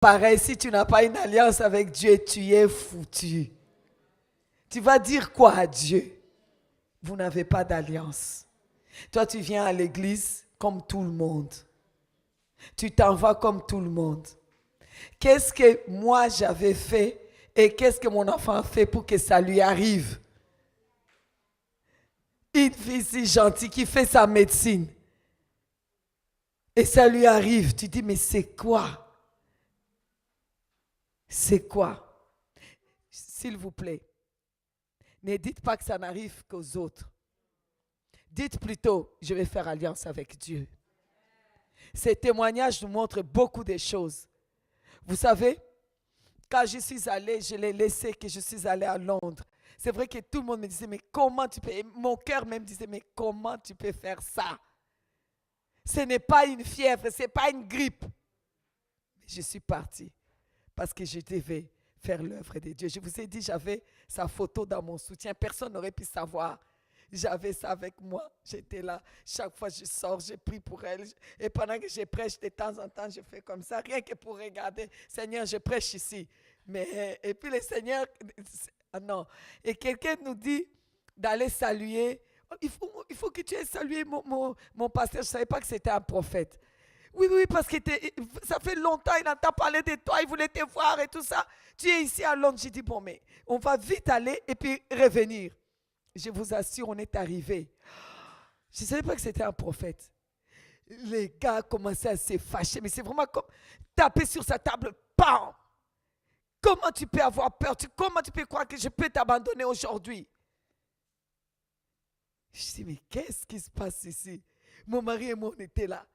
Pareil, si tu n'as pas une alliance avec Dieu, tu es foutu. Tu vas dire quoi à Dieu? Vous n'avez pas d'alliance. Toi, tu viens à l'église comme tout le monde. Tu t'en vas comme tout le monde. Qu'est-ce que moi j'avais fait et qu'est-ce que mon enfant a fait pour que ça lui arrive? Une fille si gentille qui fait sa médecine et ça lui arrive. Tu dis, mais c'est quoi? C'est quoi? S'il vous plaît, ne dites pas que ça n'arrive qu'aux autres. Dites plutôt, je vais faire alliance avec Dieu. Ces témoignages nous montrent beaucoup de choses. Vous savez, quand je suis allée, je l'ai laissé que je suis allée à Londres. C'est vrai que tout le monde me disait, mais comment tu peux... Et mon cœur même disait, mais comment tu peux faire ça? Ce n'est pas une fièvre, ce n'est pas une grippe. Mais je suis partie parce que je devais faire l'œuvre de Dieu. Je vous ai dit, j'avais sa photo dans mon soutien. Personne n'aurait pu savoir. J'avais ça avec moi. J'étais là. Chaque fois que je sors, je prie pour elle. Et pendant que je prêche, de temps en temps, je fais comme ça. Rien que pour regarder. Seigneur, je prêche ici. Mais, et puis le Seigneur... Ah non. Et quelqu'un nous dit d'aller saluer. Oh, il faut que tu aies salué mon pasteur. Je ne savais pas que c'était un prophète. Oui, parce que ça fait longtemps, il entend parler de toi, il voulait te voir et tout ça. Tu es ici à Londres. J'ai dit, bon, mais on va vite aller et puis revenir. Je vous assure, on est arrivé. Je ne savais pas que c'était un prophète. Les gars commençaient à se fâcher, mais c'est vraiment comme taper sur sa table. Bam! Comment tu peux avoir peur? Comment tu peux croire que je peux t'abandonner aujourd'hui? Je dis, mais qu'est-ce qui se passe ici? Mon mari et moi, on était là.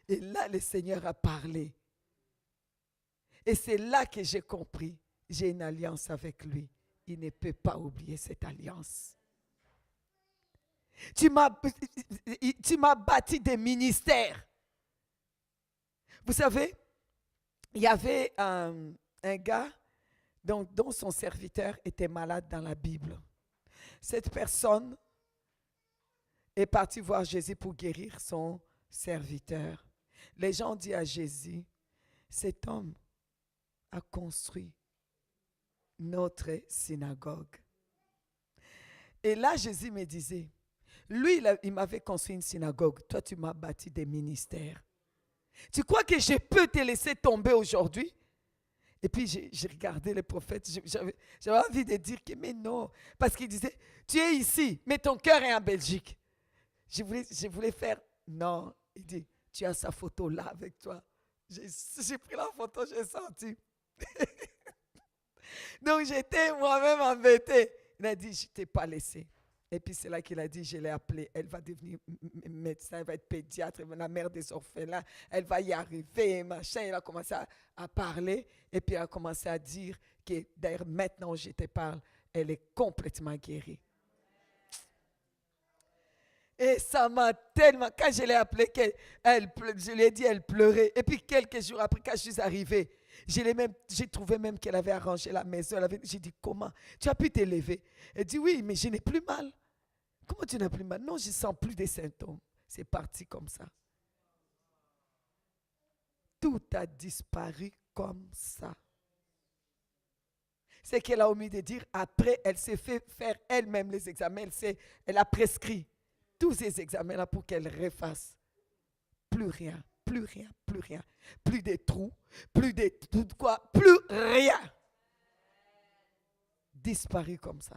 Et là, le Seigneur a parlé. Et c'est là que j'ai compris. J'ai une alliance avec lui. Il ne peut pas oublier cette alliance. Tu m'as bâti des ministères. Vous savez, il y avait un gars dont son serviteur était malade dans la Bible. Cette personne est partie voir Jésus pour guérir son serviteur. Les gens ont dit à Jésus, cet homme a construit notre synagogue. Et là, Jésus me disait, lui, il m'avait construit une synagogue. Toi, tu m'as bâti des ministères. Tu crois que je peux te laisser tomber aujourd'hui? Et puis, j'ai regardé les prophètes. J'avais envie de dire que, mais non. Parce qu'il disait, tu es ici, mais ton cœur est en Belgique. Je voulais faire, non. Il dit, tu as sa photo là avec toi. J'ai pris la photo, j'ai senti. Donc, j'étais moi-même embêtée. Il a dit, je ne t'ai pas laissé. Et puis c'est là qu'il a dit, je l'ai appelée, elle va devenir médecin, elle va être pédiatre, la mère des orphelins, elle va y arriver, machin. Il a commencé à parler et puis il a commencé à dire que d'ailleurs maintenant où je te parle, elle est complètement guérie. Et ça m'a tellement, quand je l'ai appelée, je lui ai dit, elle pleurait. Et puis quelques jours après, quand je suis arrivée, j'ai trouvé même qu'elle avait arrangé la maison. J'ai dit, comment? Tu as pu t'élever? Elle dit, oui, mais je n'ai plus mal. Comment tu n'as plus mal? Non, je ne sens plus des symptômes. C'est parti comme ça. Tout a disparu comme ça. C'est qu'elle a omis de dire, après, elle s'est fait faire elle-même les examens. Elle a prescrit tous ces examens-là pour qu'elle refasse. Plus rien, plus rien, plus rien. Plus de trous, plus de tout quoi, plus rien. Disparu comme ça.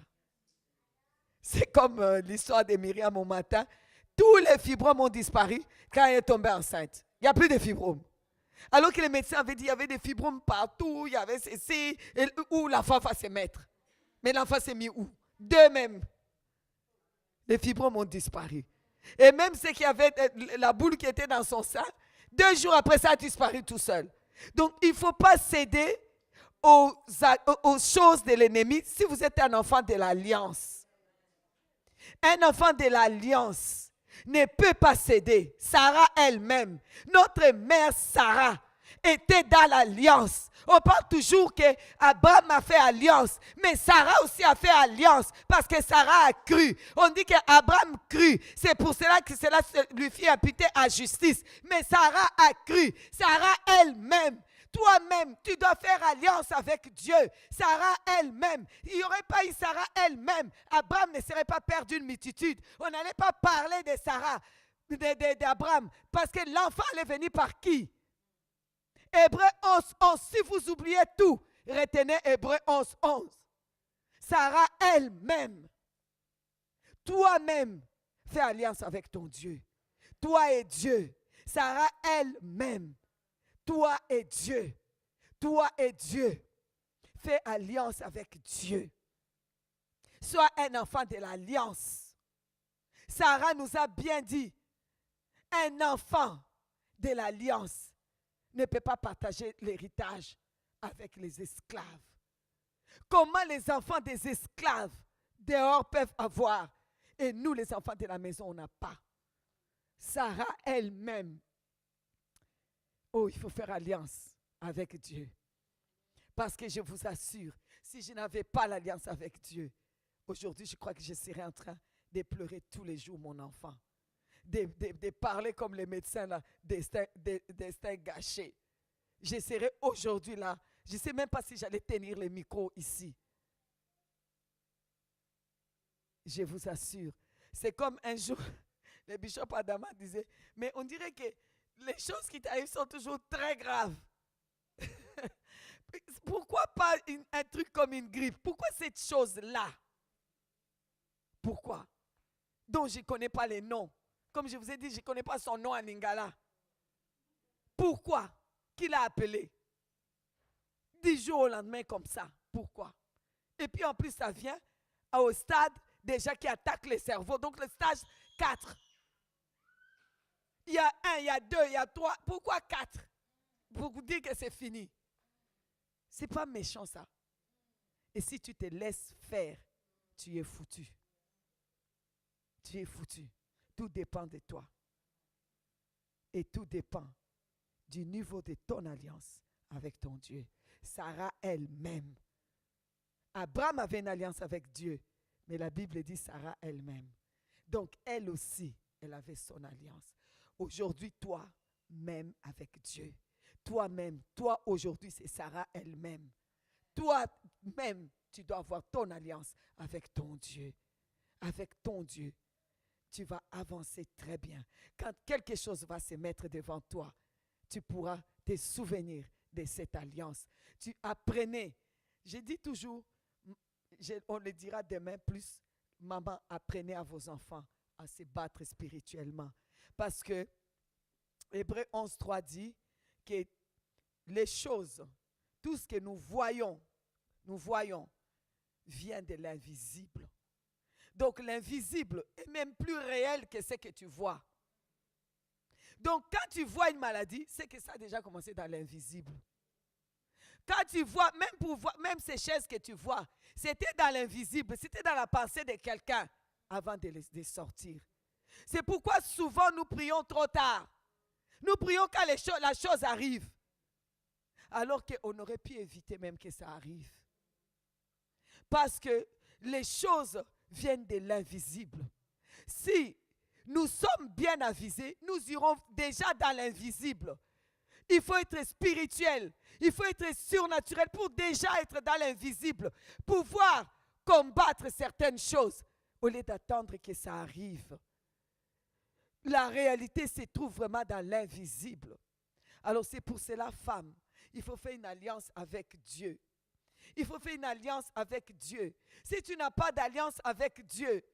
C'est comme l'histoire de Myriam au matin. Tous les fibromes ont disparu quand elle est tombée enceinte. Il n'y a plus de fibromes. Alors que les médecins avaient dit qu'il y avait des fibromes partout, il y avait ceci, où l'enfant va se mettre. Mais l'enfant s'est mis où? D'eux-mêmes. Les fibromes ont disparu. Et même ce qui avait la boule qui était dans son sein, 2 jours après ça a disparu tout seul. Donc il ne faut pas céder aux choses de l'ennemi si vous êtes un enfant de l'alliance. Un enfant de l'alliance ne peut pas céder. Sarah elle-même, notre mère Sarah, était dans l'alliance. On parle toujours qu'Abraham a fait alliance, mais Sarah aussi a fait alliance parce que Sarah a cru. On dit qu'Abraham crut. C'est pour cela que cela lui fit imputer à justice. Mais Sarah a cru. Sarah elle-même, Toi-même, tu dois faire alliance avec Dieu. Sarah elle-même, il n'y aurait pas eu Sarah elle-même. Abraham ne serait pas père d'une multitude. On n'allait pas parler de Sarah, d'Abraham, parce que l'enfant allait venir par qui? Hébreu 11, 11. Si vous oubliez tout, retenez Hébreu 11, 11. Sarah elle-même, toi-même, fais alliance avec ton Dieu. Toi et Dieu. Sarah elle-même, toi et Dieu. Toi et Dieu. Fais alliance avec Dieu. Sois un enfant de l'alliance. Sarah nous a bien dit, un enfant de l'alliance ne peut pas partager l'héritage avec les esclaves. Comment les enfants des esclaves dehors peuvent avoir et nous les enfants de la maison on n'a pas? Sarah elle-même, oh, il faut faire alliance avec Dieu. Parce que je vous assure, si je n'avais pas l'alliance avec Dieu, aujourd'hui je crois que je serais en train de pleurer tous les jours mon enfant. De parler comme les médecins là, destin gâché. Je serais aujourd'hui là. Je ne sais même pas si j'allais tenir le micro ici. Je vous assure. C'est comme un jour, le bishop Adama disait, mais on dirait que les choses qui t'arrivent sont toujours très graves. Pourquoi pas un truc comme une grippe? Pourquoi cette chose-là? Pourquoi? Donc je ne connais pas les noms. Comme je vous ai dit, je ne connais pas son nom en lingala. Pourquoi? Qui l'a appelé? 10 jours au lendemain comme ça. Pourquoi? Et puis en plus, ça vient au stade déjà qui attaque le cerveau. Donc le stage 4. Il y a 1, il y a 2, il y a 3. Pourquoi 4? Pour vous dire que c'est fini. Ce n'est pas méchant ça. Et si tu te laisses faire, tu es foutu. Tu es foutu. Tout dépend de toi. Et tout dépend du niveau de ton alliance avec ton Dieu. Sarah elle-même. Abraham avait une alliance avec Dieu, mais la Bible dit Sarah elle-même. Donc elle aussi, elle avait son alliance. Aujourd'hui, toi, même avec Dieu. Toi-même, toi aujourd'hui, c'est Sarah elle-même. Toi-même, tu dois avoir ton alliance avec ton Dieu. Avec ton Dieu. Tu vas avancer très bien. Quand quelque chose va se mettre devant toi, tu pourras te souvenir de cette alliance. Tu apprenais. Je dis toujours, on le dira demain plus, maman, apprenez à vos enfants à se battre spirituellement. Parce que Hébreu 11.3 dit que les choses, tout ce que nous voyons, vient de l'invisible. Donc l'invisible est même plus réel que ce que tu vois. Donc quand tu vois une maladie, c'est que ça a déjà commencé dans l'invisible. Quand tu vois, même ces chaises que tu vois, c'était dans l'invisible, c'était dans la pensée de quelqu'un avant de les sortir. C'est pourquoi souvent nous prions trop tard. Nous prions quand la chose arrive. Alors qu'on aurait pu éviter même que ça arrive. Parce que les choses viennent de l'invisible. Si nous sommes bien avisés, nous irons déjà dans l'invisible. Il faut être spirituel, il faut être surnaturel pour déjà être dans l'invisible, pouvoir combattre certaines choses au lieu d'attendre que ça arrive. La réalité se trouve vraiment dans l'invisible. Alors c'est pour cela, femme, il faut faire une alliance avec Dieu. Il faut faire une alliance avec Dieu. Si tu n'as pas d'alliance avec Dieu,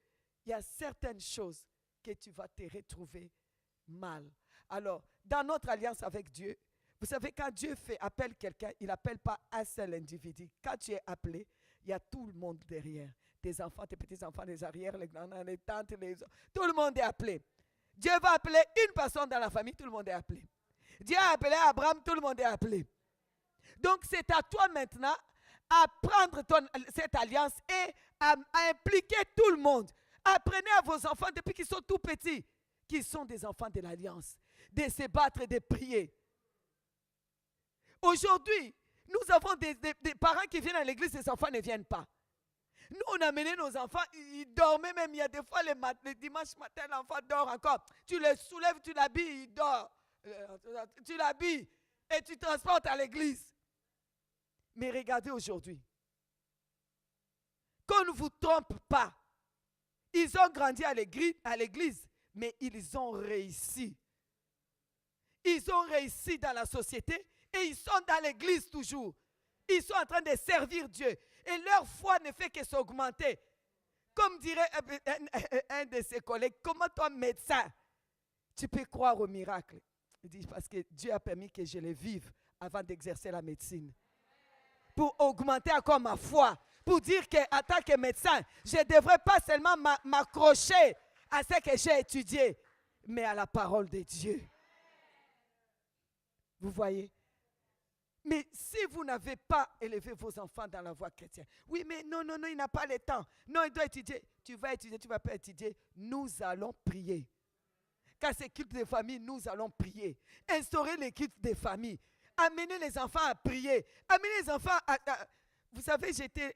il y a certaines choses que tu vas te retrouver mal. Alors, dans notre alliance avec Dieu, vous savez, quand Dieu appelle quelqu'un, il n'appelle pas un seul individu. Quand tu es appelé, il y a tout le monde derrière. Tes enfants, tes petits-enfants, les arrières, les grands, les tantes, tout le monde est appelé. Dieu va appeler une personne dans la famille, tout le monde est appelé. Dieu a appelé Abraham, tout le monde est appelé. Donc, c'est à toi maintenant à prendre cette alliance et à impliquer tout le monde. Apprenez à vos enfants depuis qu'ils sont tout petits, qu'ils sont des enfants de l'alliance, de se battre et de prier. Aujourd'hui, nous avons des parents qui viennent à l'église, les enfants ne viennent pas. Nous, on a amené nos enfants, ils dormaient même. Il y a des fois, le dimanche matin, l'enfant dort encore. Tu le soulèves, tu l'habilles, il dort. Tu l'habilles. et tu transportes à l'église. Mais regardez aujourd'hui. Qu'on ne vous trompe pas. Ils ont grandi à l'église, mais ils ont réussi. Ils ont réussi dans la société et ils sont dans l'église toujours. Ils sont en train de servir Dieu. Et leur foi ne fait que s'augmenter. Comme dirait un de ses collègues, comment toi, médecin, tu peux croire au miracle? Il dit, parce que Dieu a permis que je le vive avant d'exercer la médecine. Pour augmenter encore ma foi. Pour dire qu'en tant que médecin, je ne devrais pas seulement m'accrocher à ce que j'ai étudié, mais à la parole de Dieu. Vous voyez? Mais si vous n'avez pas élevé vos enfants dans la voie chrétienne, oui, mais non, il n'a pas le temps. Non, il doit étudier. Tu vas étudier, tu ne vas pas étudier. Nous allons prier. Quand c'est culte de famille, nous allons prier. Instaurer les cultes de famille. Amener les enfants à prier. Amener les enfants à... Vous savez, j'étais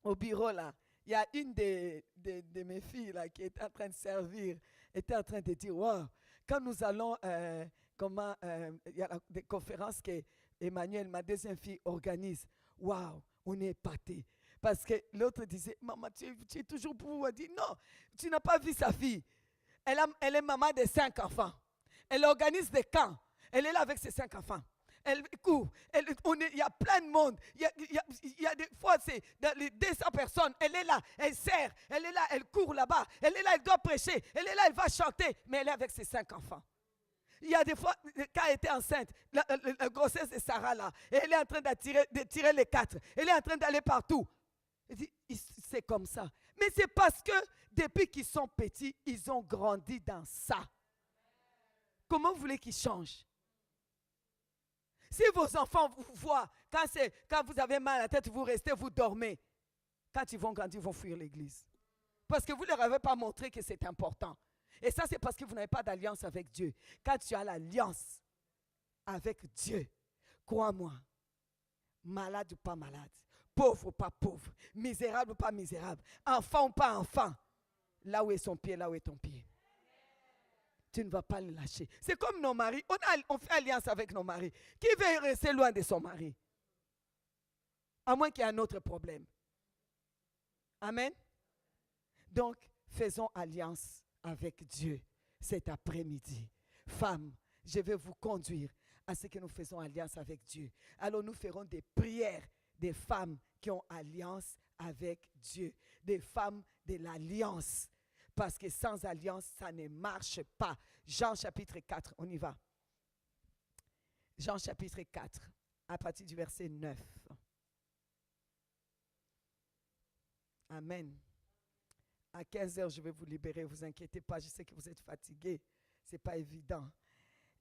au bureau là. Il y a une de mes filles là qui était en train de servir. Était en train de dire, wow, quand nous allons... il y a des conférences que Emmanuel, ma deuxième fille, organise. Waouh, on est épaté. Parce que l'autre disait, maman, tu es toujours pour vous. Elle dit, non, tu n'as pas vu sa fille. Elle est maman de 5 enfants. Elle organise des camps. Elle est là avec ses 5 enfants. Elle court. Il y a plein de monde. Il y a des fois, c'est les 200 personnes. Elle est là, elle sert. Elle est là, elle court là-bas. Elle est là, elle doit prêcher. Elle est là, elle va chanter. Mais elle est avec ses 5 enfants. Il y a des fois, quand elle était enceinte, la grossesse de Sarah là, et elle est en train de tirer les 4. Elle est en train d'aller partout. Elle dit, c'est comme ça. Mais c'est parce que depuis qu'ils sont petits, ils ont grandi dans ça. Comment vous voulez qu'ils changent? Si vos enfants vous voient, quand vous avez mal à la tête, vous restez, vous dormez. Quand ils vont grandir, ils vont fuir l'église. Parce que vous ne leur avez pas montré que c'est important. Et ça, c'est parce que vous n'avez pas d'alliance avec Dieu. Quand tu as l'alliance avec Dieu, crois-moi, malade ou pas malade, pauvre ou pas pauvre, misérable ou pas misérable, enfant ou pas enfant, là où est son pied, là où est ton pied. Tu ne vas pas le lâcher. C'est comme nos maris. On fait alliance avec nos maris. Qui veut rester loin de son mari? À moins qu'il y ait un autre problème. Amen. Donc, faisons alliance avec Dieu cet après-midi. Femmes, je vais vous conduire à ce que nous faisons alliance avec Dieu. Alors, nous ferons des prières des femmes qui ont alliance avec Dieu. Des femmes de l'alliance. Parce que sans alliance, ça ne marche pas. Jean chapitre 4, on y va. Jean chapitre 4, à partir du verset 9. Amen. À 15h, je vais vous libérer. Ne vous inquiétez pas, je sais que vous êtes fatigués. Ce n'est pas évident.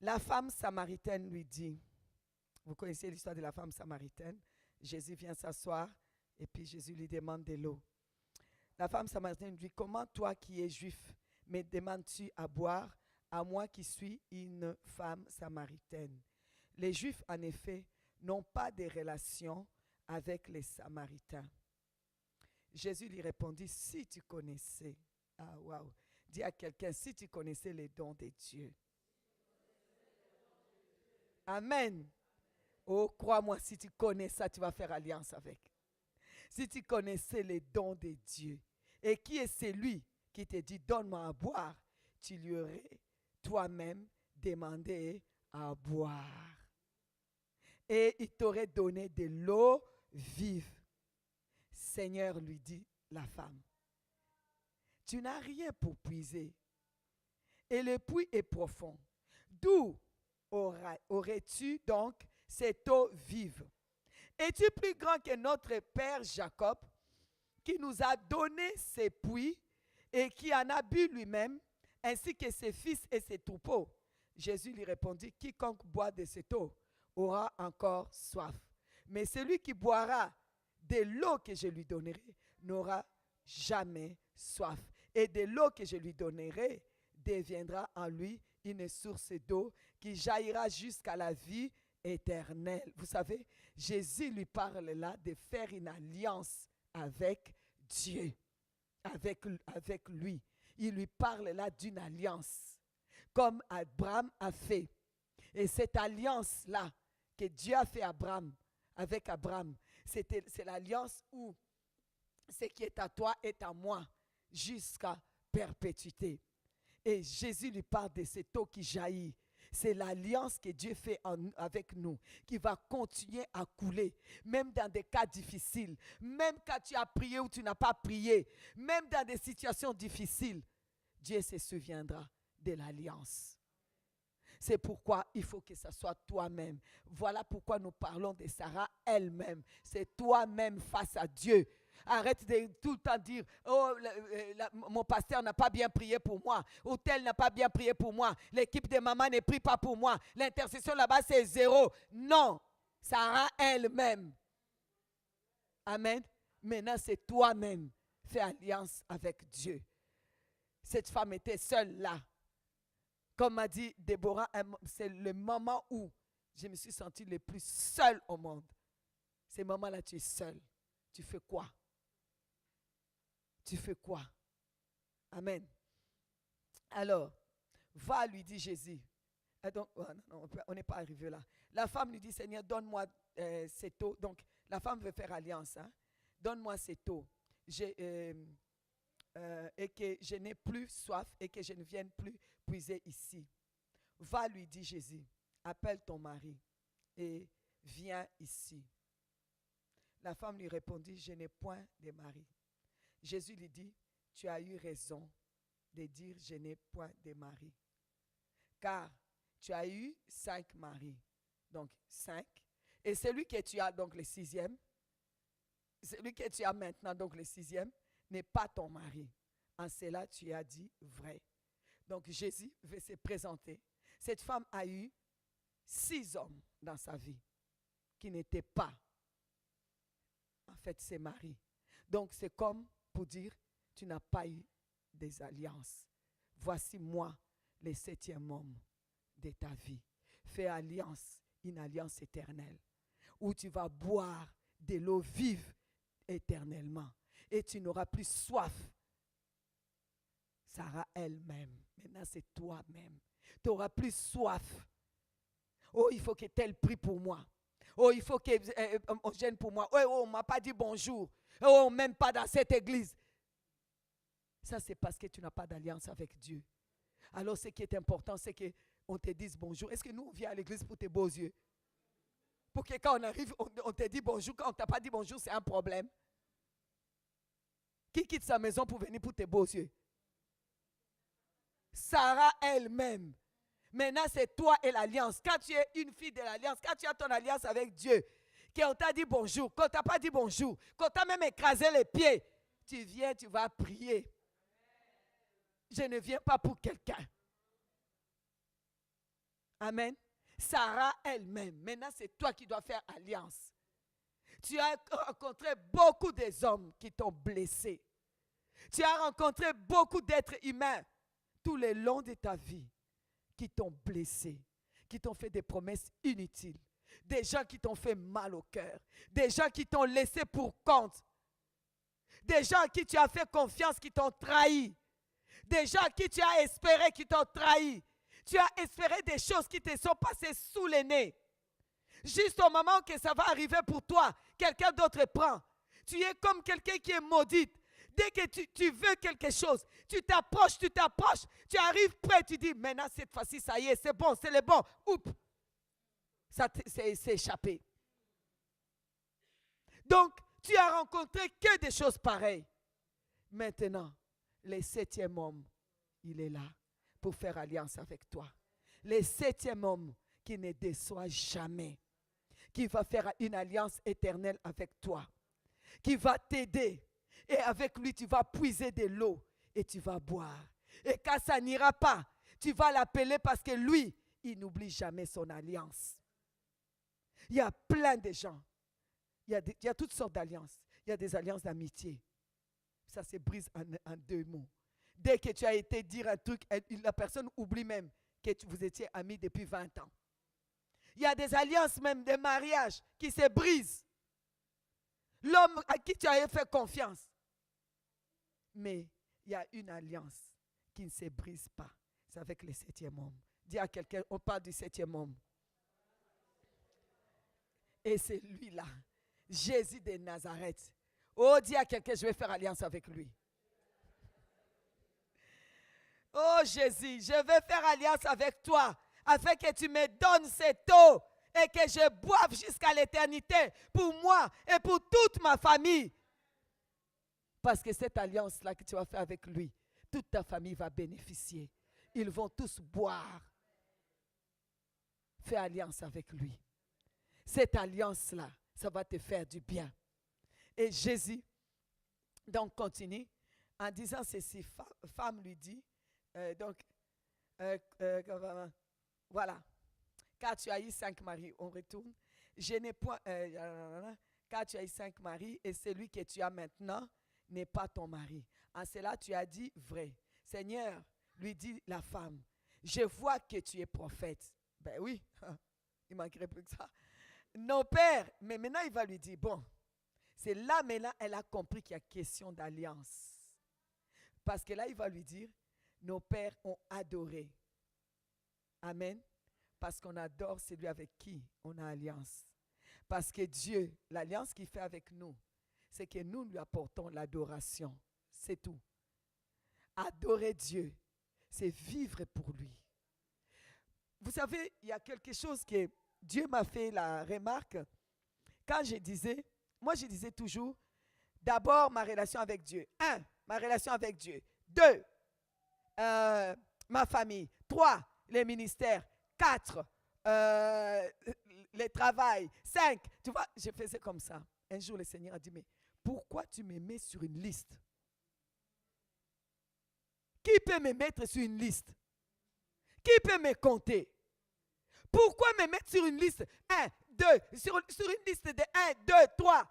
La femme samaritaine lui dit, vous connaissez l'histoire de la femme samaritaine. Jésus vient s'asseoir et puis Jésus lui demande de l'eau. La femme samaritaine lui dit, comment toi qui es juif, me demandes-tu à boire, à moi qui suis une femme samaritaine? Les Juifs, en effet, n'ont pas de relation avec les Samaritains. Jésus lui répondit, si tu connaissais, dis à quelqu'un, si tu connaissais les dons de Dieu. Amen. Oh, crois-moi, si tu connais ça, tu vas faire alliance avec. Si tu connaissais les dons de Dieu, et qui est celui qui te dit, donne-moi à boire, tu lui aurais toi-même demandé à boire. Et il t'aurait donné de l'eau vive. Seigneur, lui dit la femme, tu n'as rien pour puiser, et le puits est profond. D'où aurais-tu donc cette eau vive? Es-tu plus grand que notre père Jacob, qui nous a donné ces puits et qui en a bu lui-même, ainsi que ses fils et ses troupeaux? Jésus lui répondit, quiconque boit de cette eau aura encore soif. Mais celui qui boira de l'eau que je lui donnerai n'aura jamais soif. Et de l'eau que je lui donnerai deviendra en lui une source d'eau qui jaillira jusqu'à la vie éternelle. Vous savez, Jésus lui parle là de faire une alliance avec Dieu, avec lui. Il lui parle là d'une alliance, comme Abraham a fait. Et cette alliance-là que Dieu a fait avec Abraham, c'est l'alliance où ce qui est à toi est à moi jusqu'à perpétuité. Et Jésus lui parle de cette eau qui jaillit. C'est l'alliance que Dieu fait avec nous, qui va continuer à couler, même dans des cas difficiles, même quand tu as prié ou tu n'as pas prié, même dans des situations difficiles. Dieu se souviendra de l'alliance. C'est pourquoi il faut que ce soit toi-même. Voilà pourquoi nous parlons de Sarah elle-même. C'est toi-même face à Dieu. Arrête de tout le temps dire, oh, mon pasteur n'a pas bien prié pour moi, ou tel n'a pas bien prié pour moi, l'équipe de maman ne prie pas pour moi, l'intercession là-bas c'est 0. Non, Sarah elle-même. Amen. Maintenant c'est toi-même. Fais alliance avec Dieu. Cette femme était seule là. Comme m'a dit Déborah, c'est le moment où je me suis sentie le plus seule au monde. Ces moments-là, tu es seule. Tu fais quoi? Tu fais quoi? Amen. Alors, va, lui dit Jésus. Et donc, oh, non, on n'est pas arrivé là. La femme lui dit, Seigneur, donne-moi cette eau. Donc, la femme veut faire alliance. Hein? Donne-moi cette eau. Et que je n'ai plus soif et que je ne vienne plus puiser ici. Va, lui dit Jésus, appelle ton mari et viens ici. La femme lui répondit, je n'ai point de mari. Jésus lui dit, tu as eu raison de dire, je n'ai point de mari. Car tu as eu 5 maris, donc 5. Et celui que tu as, donc le 6e, celui que tu as maintenant, donc le 6e, n'est pas ton mari. En cela, tu as dit vrai. Donc Jésus veut se présenter. Cette femme a eu 6 hommes dans sa vie qui n'étaient pas, en fait, ses maris. Donc c'est comme pour dire, tu n'as pas eu des alliances. Voici moi, le 7e homme de ta vie. Fais alliance, une alliance éternelle, où tu vas boire de l'eau vive éternellement. Et tu n'auras plus soif. Sarah elle-même. Maintenant, c'est toi-même. Tu n'auras plus soif. Oh, il faut que tel prie pour moi. Oh, il faut qu'on gêne pour moi. Oh, on ne m'a pas dit bonjour. Oh, même pas dans cette église. Ça, c'est parce que tu n'as pas d'alliance avec Dieu. Alors, ce qui est important, c'est qu'on te dise bonjour. Est-ce que nous, on vient à l'église pour tes beaux yeux? Pour que quand on arrive, on te dit bonjour. Quand on ne t'a pas dit bonjour, c'est un problème. Qui quitte sa maison pour venir pour tes beaux yeux? Sarah elle-même. Maintenant, c'est toi et l'alliance. Quand tu es une fille de l'alliance, quand tu as ton alliance avec Dieu, qu'on t'a dit bonjour, qu'on t'a pas dit bonjour, qu'on t'a même écrasé les pieds, tu viens, tu vas prier. Je ne viens pas pour quelqu'un. Amen. Sarah elle-même. Maintenant, c'est toi qui dois faire alliance. Tu as rencontré beaucoup des hommes qui t'ont blessé. Tu as rencontré beaucoup d'êtres humains tout le long de ta vie qui t'ont blessé, qui t'ont fait des promesses inutiles, des gens qui t'ont fait mal au cœur, des gens qui t'ont laissé pour compte, des gens à qui tu as fait confiance qui t'ont trahi, des gens à qui tu as espéré qui t'ont trahi. Tu as espéré des choses qui te sont passées sous le nez. Juste au moment que ça va arriver pour toi, quelqu'un d'autre prend. Tu es comme quelqu'un qui est maudit. Dès que tu veux quelque chose, tu t'approches, tu arrives près, tu dis, maintenant cette fois-ci, ça y est, c'est bon, c'est le bon. Oups, ça s'est échappé. Donc, tu as rencontré que des choses pareilles. Maintenant, le 7e homme, il est là pour faire alliance avec toi. Le 7e homme qui ne déçoit jamais, qui va faire une alliance éternelle avec toi, qui va t'aider. Et avec lui, tu vas puiser de l'eau et tu vas boire. Et quand ça n'ira pas, tu vas l'appeler parce que lui, il n'oublie jamais son alliance. Il y a plein de gens. Il y a toutes sortes d'alliances. Il y a des alliances d'amitié. Ça se brise en 2 mots. Dès que tu as été dire un truc, la personne oublie même que vous étiez amis depuis 20 ans. Il y a des alliances même de mariage qui se brisent. L'homme à qui tu as fait confiance. Mais il y a une alliance qui ne se brise pas. C'est avec le 7e homme. Dis à quelqu'un, on parle du 7e homme. Et c'est lui-là, Jésus de Nazareth. Oh, dis à quelqu'un, je vais faire alliance avec lui. Oh Jésus, je vais faire alliance avec toi afin que tu me donnes cette eau et que je boive jusqu'à l'éternité pour moi et pour toute ma famille. Parce que cette alliance-là que tu vas faire avec lui, toute ta famille va bénéficier. Ils vont tous boire. Fais alliance avec lui. Cette alliance-là, ça va te faire du bien. Et Jésus, donc, continue en disant ceci. Femme lui dit, voilà. Car tu as eu 5 maris, on retourne. Je n'ai point, car tu as eu 5 maris et celui que tu as maintenant n'est pas ton mari. En cela, tu as dit vrai. Seigneur, lui dit la femme, je vois que tu es prophète. Ben oui, il manquerait plus que ça. Nos pères, mais maintenant il va lui dire, bon, c'est là maintenant elle a compris qu'il y a question d'alliance. Parce que là il va lui dire, nos pères ont adoré. Amen. Parce qu'on adore celui avec qui on a alliance. Parce que Dieu, l'alliance qu'il fait avec nous, c'est que nous lui apportons l'adoration. C'est tout. Adorer Dieu, c'est vivre pour lui. Vous savez, il y a quelque chose que Dieu m'a fait la remarque. Quand je disais, moi je disais toujours, d'abord ma relation avec Dieu. 1, ma relation avec Dieu. 2, ma famille. 3, les ministères. 4, le travail. 5, tu vois, je faisais comme ça. Un jour, le Seigneur a dit, mais pourquoi tu me mets sur une liste? Qui peut me mettre sur une liste? Qui peut me compter? Pourquoi me mettre sur une liste? 1, 2, sur une liste de 1, 2, 3.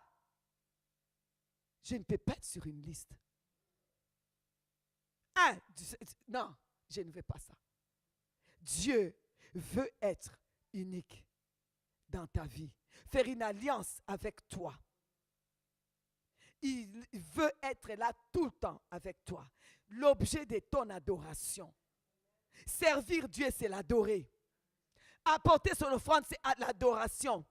Je ne peux pas être sur une liste. Non, je ne veux pas ça. Dieu veut être unique dans ta vie. Faire une alliance avec toi. Il veut être là tout le temps avec toi. L'objet de ton adoration. Servir Dieu, c'est l'adorer. Apporter son offrande, c'est l'adoration.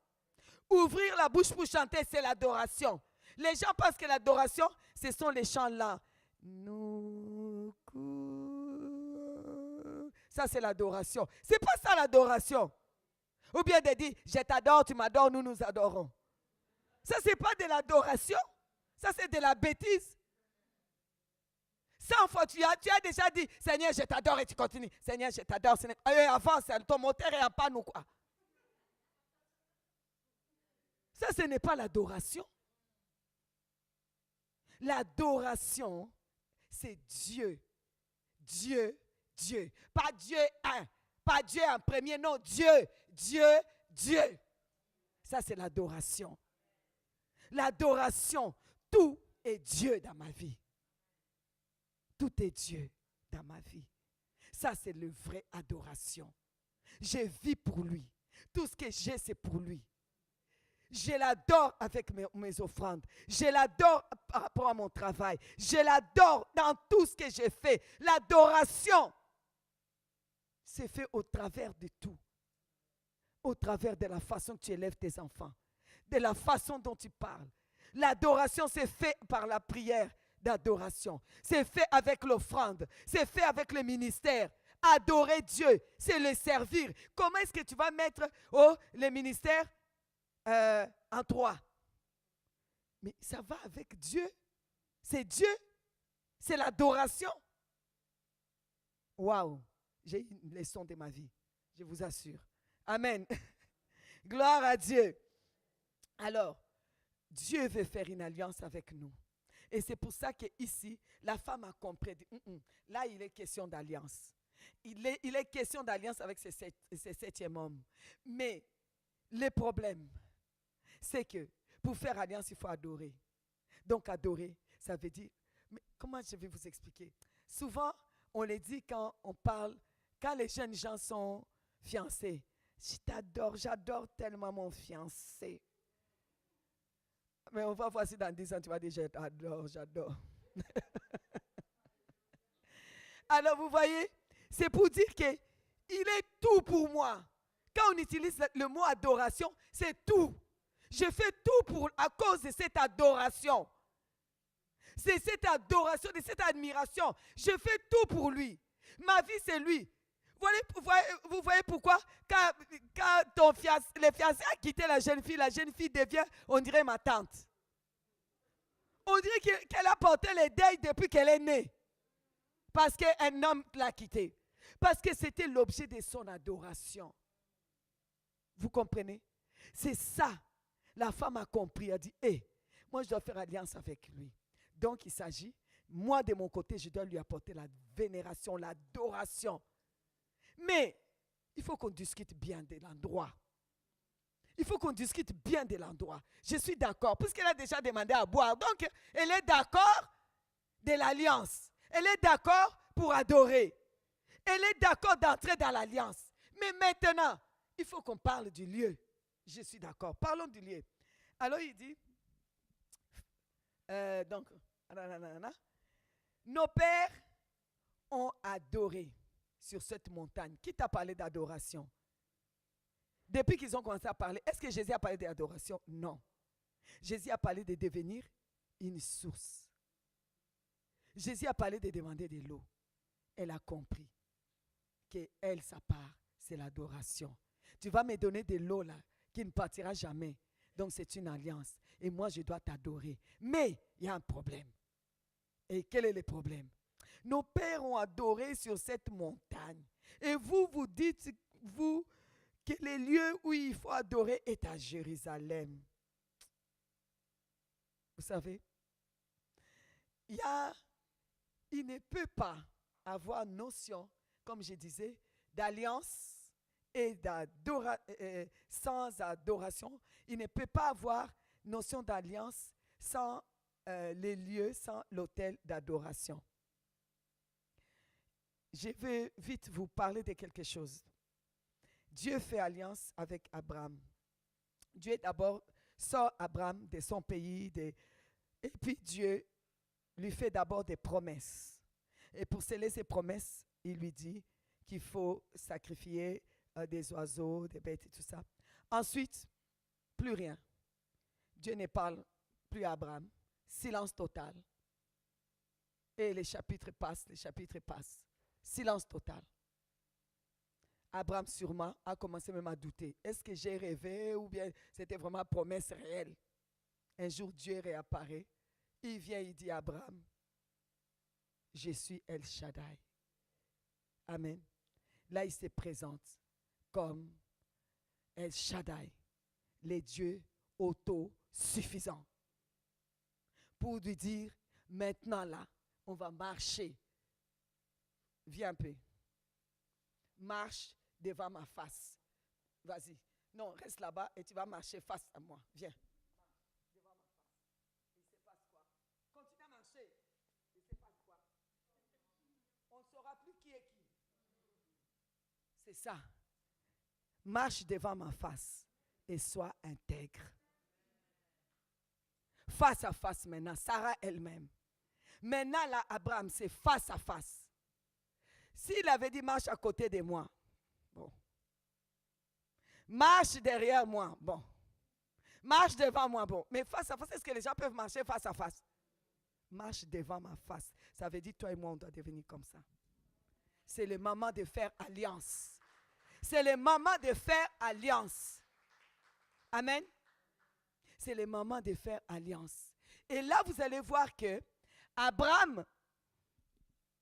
Ouvrir la bouche pour chanter, c'est l'adoration. Les gens pensent que l'adoration, ce sont les chants là. Ça, c'est l'adoration. C'est pas ça l'adoration. Ou bien de dire, je t'adore, tu m'adores, nous nous adorons. Ça, c'est pas de l'adoration. Ça, c'est de la bêtise. 100 fois, tu as déjà dit, Seigneur, je t'adore et tu continues. Seigneur, je t'adore. Avance, ton moteur est en panne ou quoi? Ça, ce n'est pas l'adoration. L'adoration, c'est Dieu. Dieu, Dieu. Pas Dieu un. Pas Dieu en premier, non. Dieu, Dieu, Dieu. Ça, c'est l'adoration. L'adoration, tout est Dieu dans ma vie. Tout est Dieu dans ma vie. Ça, c'est le vrai adoration. Je vis pour lui. Tout ce que j'ai, c'est pour lui. Je l'adore avec mes offrandes. Je l'adore par rapport à mon travail. Je l'adore dans tout ce que j'ai fait. L'adoration, c'est fait au travers de tout. Au travers de la façon que tu élèves tes enfants. De la façon dont tu parles. L'adoration, c'est fait par la prière d'adoration. C'est fait avec l'offrande. C'est fait avec le ministère. Adorer Dieu, c'est le servir. Comment est-ce que tu vas mettre le ministère en 3? Mais ça va avec Dieu. C'est Dieu. C'est l'adoration. Waouh! J'ai une leçon de ma vie. Je vous assure. Amen. Gloire à Dieu. Alors, Dieu veut faire une alliance avec nous. Et c'est pour ça qu'ici, la femme a compris. Là, il est question d'alliance. Il est question d'alliance avec ce 7e homme. Mais le problème, c'est que pour faire alliance, il faut adorer. Donc, adorer, ça veut dire... Mais comment je vais vous expliquer? Souvent, on le dit quand on parle, quand les jeunes gens sont fiancés. Je t'adore, j'adore tellement mon fiancé. Mais on va voir si dans 10 ans, tu vas dire, j'adore. Alors, vous voyez, c'est pour dire qu'il est tout pour moi. Quand on utilise le mot adoration, c'est tout. Je fais tout à cause de cette adoration. C'est cette adoration, de cette admiration. Je fais tout pour lui. Ma vie, c'est lui. Vous voyez pourquoi quand le fiancé a quitté la jeune fille devient, on dirait, ma tante. On dirait qu'elle a porté les deuils depuis qu'elle est née. Parce qu'un homme l'a quitté. Parce que c'était l'objet de son adoration. Vous comprenez? C'est ça. La femme a compris, elle a dit, hé, moi je dois faire alliance avec lui. Donc il s'agit, moi de mon côté, je dois lui apporter la vénération, l'adoration. Mais il faut qu'on discute bien de l'endroit. Il faut qu'on discute bien de l'endroit. Je suis d'accord, puisqu'elle a déjà demandé à boire. Donc elle est d'accord de l'alliance. Elle est d'accord pour adorer. Elle est d'accord d'entrer dans l'alliance. Mais maintenant, il faut qu'on parle du lieu. Je suis d'accord. Parlons du lieu. Alors il dit, nos pères ont adoré sur cette montagne. Qui t'a parlé d'adoration? Depuis qu'ils ont commencé à parler, est-ce que Jésus a parlé d'adoration? Non. Jésus a parlé de devenir une source. Jésus a parlé de demander de l'eau. Elle a compris qu'elle, sa part, c'est l'adoration. Tu vas me donner de l'eau là, qui ne partira jamais. Donc c'est une alliance. Et moi, je dois t'adorer. Mais il y a un problème. Et quel est le problème? Nos pères ont adoré sur cette montagne. Et vous dites, vous, que le lieu où il faut adorer est à Jérusalem. Vous savez, il ne peut pas avoir notion, comme je disais, d'alliance et sans adoration. Il ne peut pas avoir notion d'alliance sans les lieux, sans l'autel d'adoration. Je vais vite vous parler de quelque chose. Dieu fait alliance avec Abraham. Dieu d'abord sort Abraham de son pays et puis Dieu lui fait d'abord des promesses. Et pour sceller ses promesses, il lui dit qu'il faut sacrifier des oiseaux, des bêtes et tout ça. Ensuite, plus rien. Dieu ne parle plus à Abraham. Silence total. Et les chapitres passent. Silence total. Abraham sûrement a commencé même à douter. Est-ce que j'ai rêvé ou bien c'était vraiment une promesse réelle? Un jour, Dieu réapparaît. Il vient, il dit à Abraham, je suis El Shaddai. Amen. Là, il se présente comme El Shaddai, les dieux autosuffisants. Pour lui dire, maintenant là, on va marcher. Viens un peu. Marche devant ma face. Vas-y. Non, reste là-bas et tu vas marcher face à moi. Viens. Devant ma face. Il se passe quoi? Continue à marcher. Il se passe quoi? On ne saura plus qui est qui. C'est ça. Marche devant ma face et sois intègre. Face à face maintenant, Sarah elle-même. Maintenant là, Abraham, c'est face à face. S'il avait dit marche à côté de moi, bon. Marche derrière moi, bon. Marche devant moi, bon. Mais face à face, est-ce que les gens peuvent marcher face à face? Marche devant ma face. Ça veut dire toi et moi, on doit devenir comme ça. C'est le moment de faire alliance. C'est le moment de faire alliance. Amen. C'est le moment de faire alliance. Et là, vous allez voir que Abraham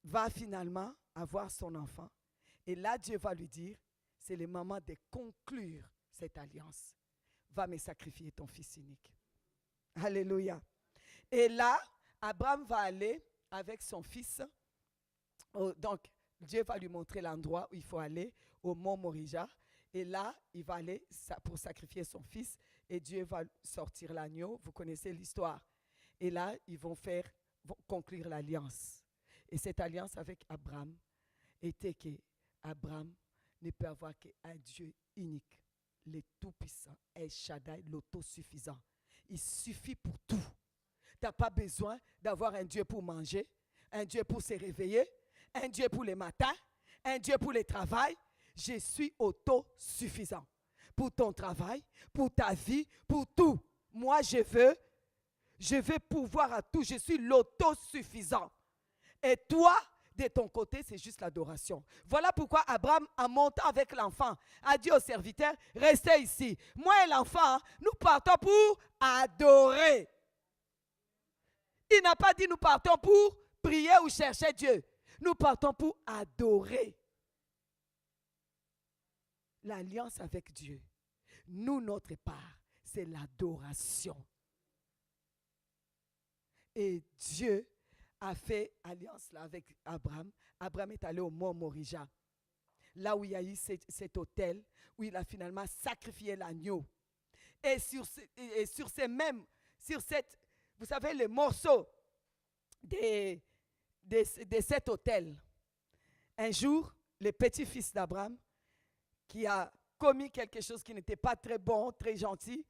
va finalement avoir son enfant. Et là, Dieu va lui dire, c'est le moment de conclure cette alliance. Va me sacrifier ton fils unique. Alléluia. Et là, Abraham va aller avec son fils. Donc, Dieu va lui montrer l'endroit où il faut aller, au mont Morija. Et là, il va aller pour sacrifier son fils. Et Dieu va sortir l'agneau. Vous connaissez l'histoire. Et là, ils vont conclure l'alliance. Et cette alliance avec Abraham était que Abraham ne peut avoir qu'un Dieu unique, le Tout-Puissant, El Shaddai, l'autosuffisant. Il suffit pour tout. Tu n'as pas besoin d'avoir un Dieu pour manger, un Dieu pour se réveiller, un Dieu pour les matins, un Dieu pour le travail. Je suis autosuffisant. pour ton travail, pour ta vie, pour tout. Moi, je veux pouvoir à tout. Je suis l'autosuffisant. Et toi, de ton côté, c'est juste l'adoration. Voilà pourquoi Abraham, en montant avec l'enfant, a dit au serviteur, restez ici. Moi et l'enfant, nous partons pour adorer. Il n'a pas dit nous partons pour prier ou chercher Dieu. Nous partons pour adorer. L'alliance avec Dieu. Nous, notre part, c'est l'adoration. Et Dieu a fait alliance là avec Abraham. Abraham est allé au mont Morija, là où il y a eu cet autel, où il a finalement sacrifié l'agneau. Et sur cette, vous savez, le morceau de cet autel, un jour, le petit-fils d'Abraham, qui a commis quelque chose qui n'était pas très bon, très gentil,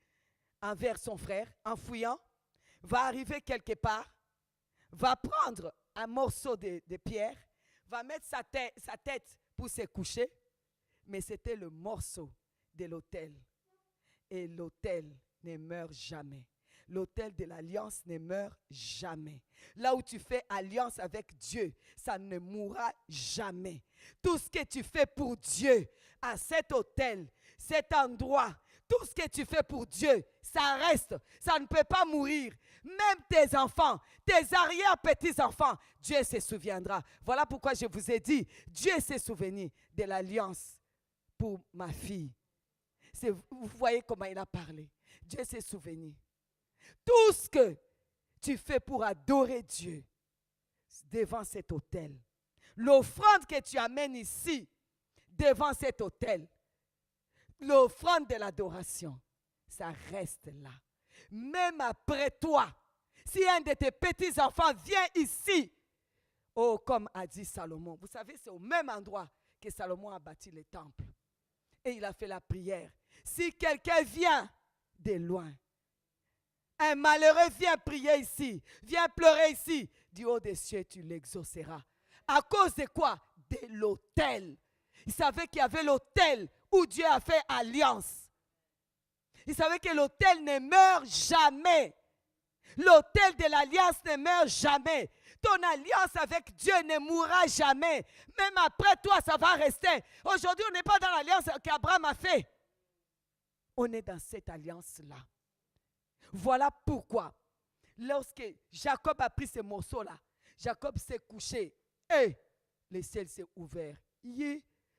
envers son frère, en fouillant, va arriver quelque part, va prendre un morceau de pierre, va mettre sa tête pour se coucher, mais c'était le morceau de l'autel. Et l'autel ne meurt jamais. L'autel de l'alliance ne meurt jamais. Là où tu fais alliance avec Dieu, ça ne mourra jamais. Tout ce que tu fais pour Dieu, à cet autel, cet endroit, tout ce que tu fais pour Dieu, ça reste. Ça ne peut pas mourir. Même tes enfants, tes arrière-petits-enfants, Dieu se souviendra. Voilà pourquoi je vous ai dit, Dieu s'est souvenu de l'alliance pour ma fille. Vous voyez comment il a parlé. Dieu s'est souvenu. Tout ce que tu fais pour adorer Dieu devant cet autel, l'offrande que tu amènes ici devant cet autel, l'offrande de l'adoration, ça reste là. Même après toi, si un de tes petits-enfants vient ici, oh, comme a dit Salomon, vous savez, c'est au même endroit que Salomon a bâti le temple. Et il a fait la prière. Si quelqu'un vient de loin, un malheureux vient prier ici, vient pleurer ici, du haut des cieux, tu l'exauceras. À cause de quoi? De l'autel. Il savait qu'il y avait l'autel où Dieu a fait alliance. Il savait que l'autel ne meurt jamais. L'autel de l'alliance ne meurt jamais. Ton alliance avec Dieu ne mourra jamais. Même après toi, ça va rester. Aujourd'hui, on n'est pas dans l'alliance qu'Abraham a fait. On est dans cette alliance-là. Voilà pourquoi, lorsque Jacob a pris ce morceau-là, Jacob s'est couché et le ciel s'est ouvert.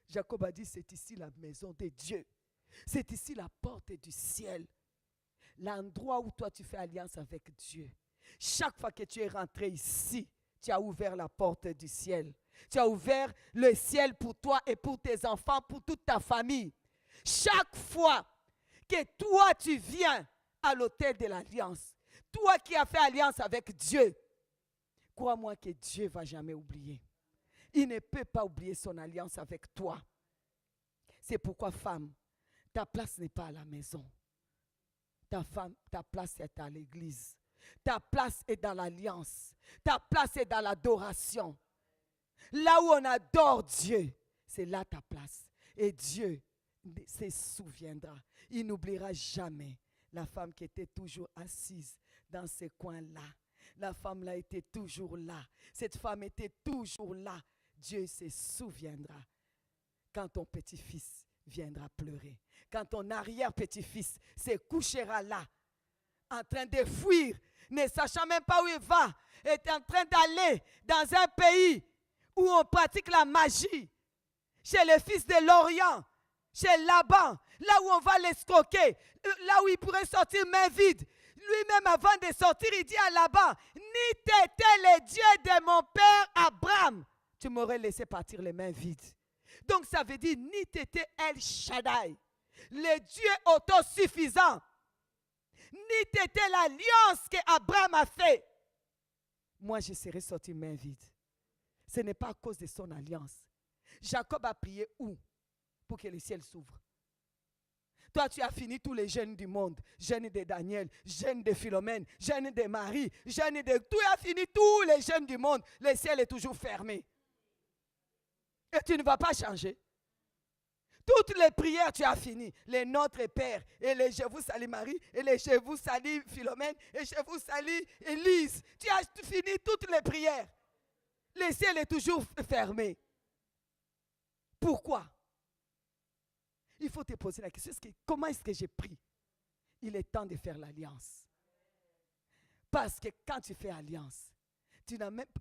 Jacob a dit, c'est ici la maison de Dieu. C'est ici la porte du ciel. L'endroit où toi tu fais alliance avec Dieu. Chaque fois que tu es rentré ici, tu as ouvert la porte du ciel. Tu as ouvert le ciel pour toi et pour tes enfants, pour toute ta famille. Chaque fois que toi tu viens à l'autel de l'alliance, toi qui as fait alliance avec Dieu, crois-moi que Dieu ne va jamais oublier. Il ne peut pas oublier son alliance avec toi. C'est pourquoi, femme, ta place n'est pas à la maison. Ta place est à l'église. Ta place est dans l'alliance. Ta place est dans l'adoration. Là où on adore Dieu, c'est là ta place. Et Dieu se souviendra. Il n'oubliera jamais la femme qui était toujours assise dans ce coin-là. La femme-là était toujours là. Cette femme était toujours là. Dieu se souviendra quand ton petit-fils viendra pleurer. Quand ton arrière-petit-fils se couchera là, en train de fuir, ne sachant même pas où il va, est en train d'aller dans un pays où on pratique la magie, chez le fils de l'Orient, chez Laban, là où on va l'escroquer, là où il pourrait sortir main vide. Lui-même, avant de sortir, il dit à Laban, ni t'étais le Dieu de mon père Abraham, tu m'aurais laissé partir les mains vides. Donc ça veut dire, ni t'étais El Shaddai, le Dieu autosuffisant, ni t'étais l'alliance qu'Abraham a fait. Moi, je serais sorti main vide. Ce n'est pas à cause de son alliance. Jacob a prié où? Pour que le ciel s'ouvre. Toi, tu as fini tous les jeûnes du monde. Jeûne de Daniel, jeûne de Philomène, jeûne de Marie, jeûne de... Tu as fini tous les jeûnes du monde. Le ciel est toujours fermé. Et tu ne vas pas changer. Toutes les prières, tu as fini. Les Notre Père, et les Je vous salue Marie, et les Je vous salue Philomène, et Je vous salue Élise. Tu as fini toutes les prières. Le ciel est toujours fermé. Pourquoi? Il faut te poser la question, comment est-ce que j'ai pris? Il est temps de faire l'alliance. Parce que quand tu fais alliance,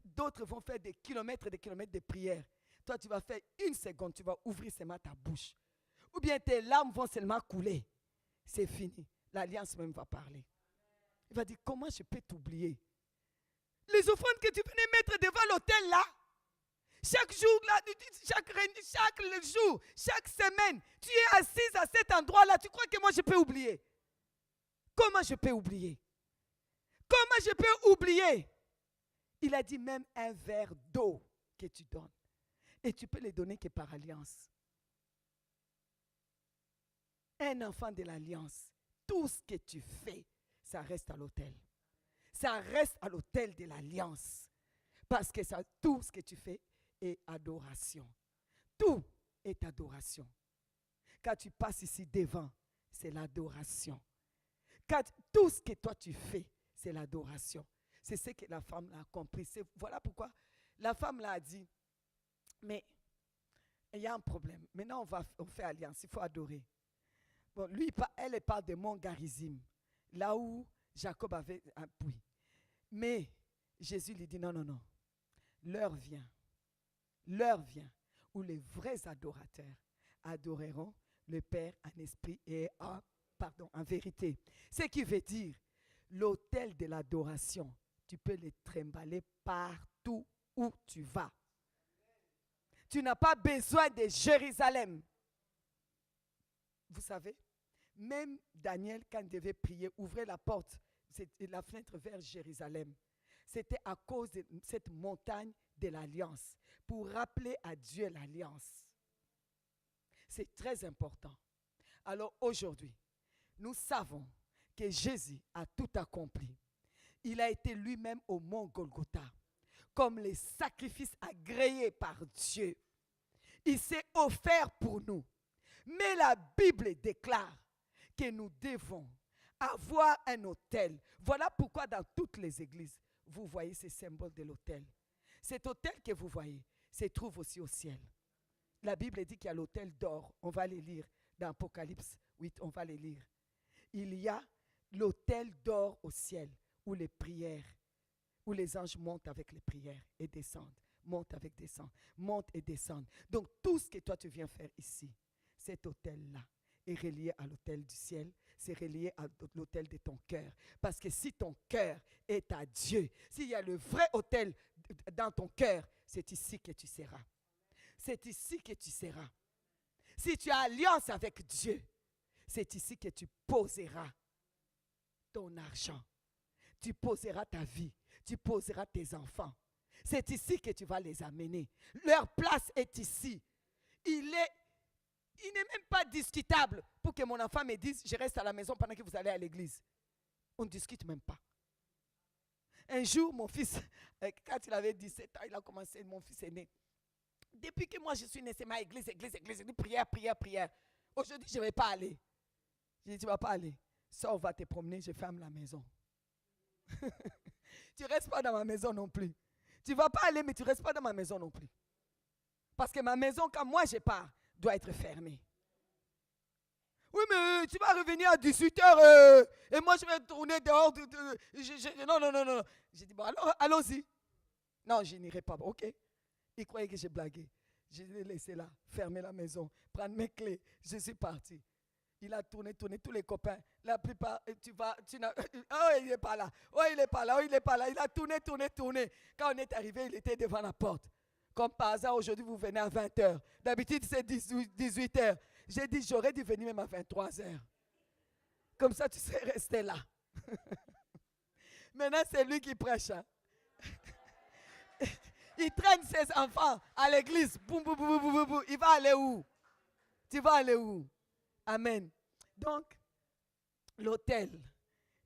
d'autres vont faire des kilomètres de prières. Toi, tu vas faire 1 seconde, tu vas ouvrir seulement ta bouche. Ou bien tes larmes vont seulement couler. C'est fini. L'alliance même va parler. Il va dire, comment je peux t'oublier? Les offrandes que tu venais mettre devant l'autel là, chaque jour, là, chaque jour, chaque semaine, tu es assise à cet endroit-là. Tu crois que moi je peux oublier? Comment je peux oublier? Comment je peux oublier? Il a dit même un verre d'eau que tu donnes. Et tu peux le donner que par alliance. Un enfant de l'alliance, tout ce que tu fais, ça reste à l'autel. Ça reste à l'autel de l'alliance. Parce que tout ce que tu fais est adoration. Tout est adoration. Quand tu passes ici devant, c'est l'adoration. Tout ce que toi tu fais, c'est l'adoration. C'est ce que la femme a compris. Voilà pourquoi la femme l'a dit, mais il y a un problème. Maintenant, on fait alliance, il faut adorer. Bon, elle parle de Mont Garizim, là où Jacob avait un puits. Mais Jésus lui dit, non, non, non. L'heure vient où les vrais adorateurs adoreront le Père en esprit et en vérité. Ce qui veut dire, l'autel de l'adoration, tu peux le trimballer partout où tu vas. Tu n'as pas besoin de Jérusalem. Vous savez, même Daniel, quand il devait prier, ouvrait la porte, la fenêtre vers Jérusalem. C'était à cause de cette montagne de l'alliance, pour rappeler à Dieu l'alliance. C'est très important. Alors aujourd'hui, nous savons que Jésus a tout accompli. Il a été lui-même au mont Golgotha, comme les sacrifices agréés par Dieu. Il s'est offert pour nous. Mais la Bible déclare que nous devons avoir un autel. Voilà pourquoi dans toutes les églises, vous voyez ces symboles de l'autel. Cet autel que vous voyez se trouve aussi au ciel. La Bible dit qu'il y a l'autel d'or. On va les lire dans Apocalypse 8, on va les lire. Il y a l'autel d'or au ciel où les prières, où les anges montent avec les prières et descendent. Montent avec descendent, montent et descendent. Donc tout ce que toi tu viens faire ici, cet autel-là est relié à l'autel du ciel, c'est relié à l'autel de ton cœur. Parce que si ton cœur est à Dieu, s'il y a le vrai autel dans ton cœur, c'est ici que tu seras. C'est ici que tu seras. Si tu as alliance avec Dieu, c'est ici que tu poseras ton argent. Tu poseras ta vie. Tu poseras tes enfants. C'est ici que tu vas les amener. Leur place est ici. Il n'est même pas discutable pour que mon enfant me dise, je reste à la maison pendant que vous allez à l'église. On ne discute même pas. Un jour, mon fils, quand il avait 17 ans, il a commencé, mon fils est né. Depuis que moi je suis né, c'est ma église. Je dis prière. Aujourd'hui, je ne vais pas aller. Je dis, tu ne vas pas aller. Sors, va te promener, je ferme la maison. Tu ne restes pas dans ma maison non plus. Tu ne vas pas aller, mais tu ne restes pas dans ma maison non plus. Parce que ma maison, quand moi je pars, doit être fermée. Oui, mais tu vas revenir à 18h et moi je vais tourner dehors. Non. J'ai dit, bon, alors allons-y. Non, je n'irai pas. Ok. Il croyait que j'ai blagué. Je l'ai laissé là, fermer la maison, prendre mes clés. Je suis parti. Il a tourné, tous les copains. La plupart, oh, il n'est pas là. Oh, il n'est pas là. Il a tourné. Quand on est arrivé, il était devant la porte. Comme par hasard, aujourd'hui, vous venez à 20h. D'habitude, c'est 18h. J'ai dit, j'aurais dû venir même à 23h. Comme ça, tu serais resté là. Maintenant, c'est lui qui prêche. Hein? Il traîne ses enfants à l'église. Boum. Il va aller où? Tu vas aller où? Amen. Donc, l'autel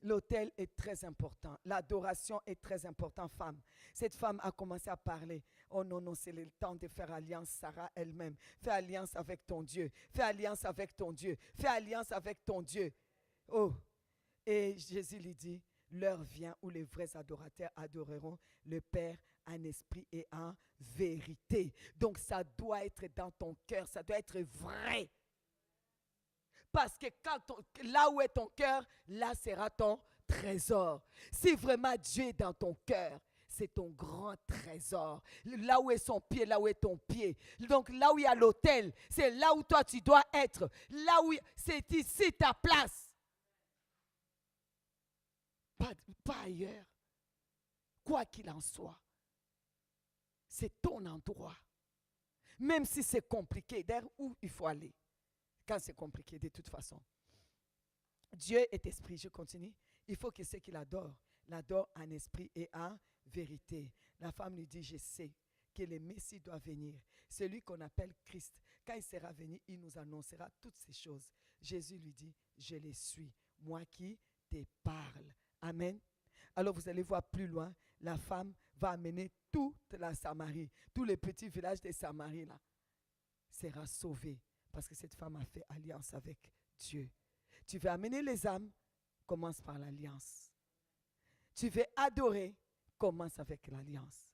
L'autel est très important. L'adoration est très importante, femme. Cette femme a commencé à parler. Oh non, non, c'est le temps de faire alliance, Sarah elle-même. Fais alliance avec ton Dieu. Fais alliance avec ton Dieu. Fais alliance avec ton Dieu. Oh, et Jésus lui dit, l'heure vient où les vrais adorateurs adoreront le Père en esprit et en vérité. Donc ça doit être dans ton cœur, ça doit être vrai. Parce que là où est ton cœur, là sera ton trésor. Si vraiment Dieu est dans ton cœur, c'est ton grand trésor. Là où est son pied, là où est ton pied. Donc là où il y a l'autel, c'est là où toi tu dois être. Là où c'est ici ta place. Pas ailleurs. Quoi qu'il en soit, c'est ton endroit. Même si c'est compliqué, d'ailleurs où il faut aller. Quand c'est compliqué, de toute façon. Dieu est esprit, je continue. Il faut que ceux qui l'adorent en esprit et en vérité. La femme lui dit, je sais que le Messie doit venir. Celui qu'on appelle Christ. Quand il sera venu, il nous annoncera toutes ces choses. Jésus lui dit, je les suis, moi qui te parle. Amen. Alors vous allez voir plus loin, la femme va amener toute la Samarie, tous les petits villages de Samarie là, sera sauvé. Parce que cette femme a fait alliance avec Dieu. Tu veux amener les âmes, commence par l'alliance. Tu veux adorer, commence avec l'alliance.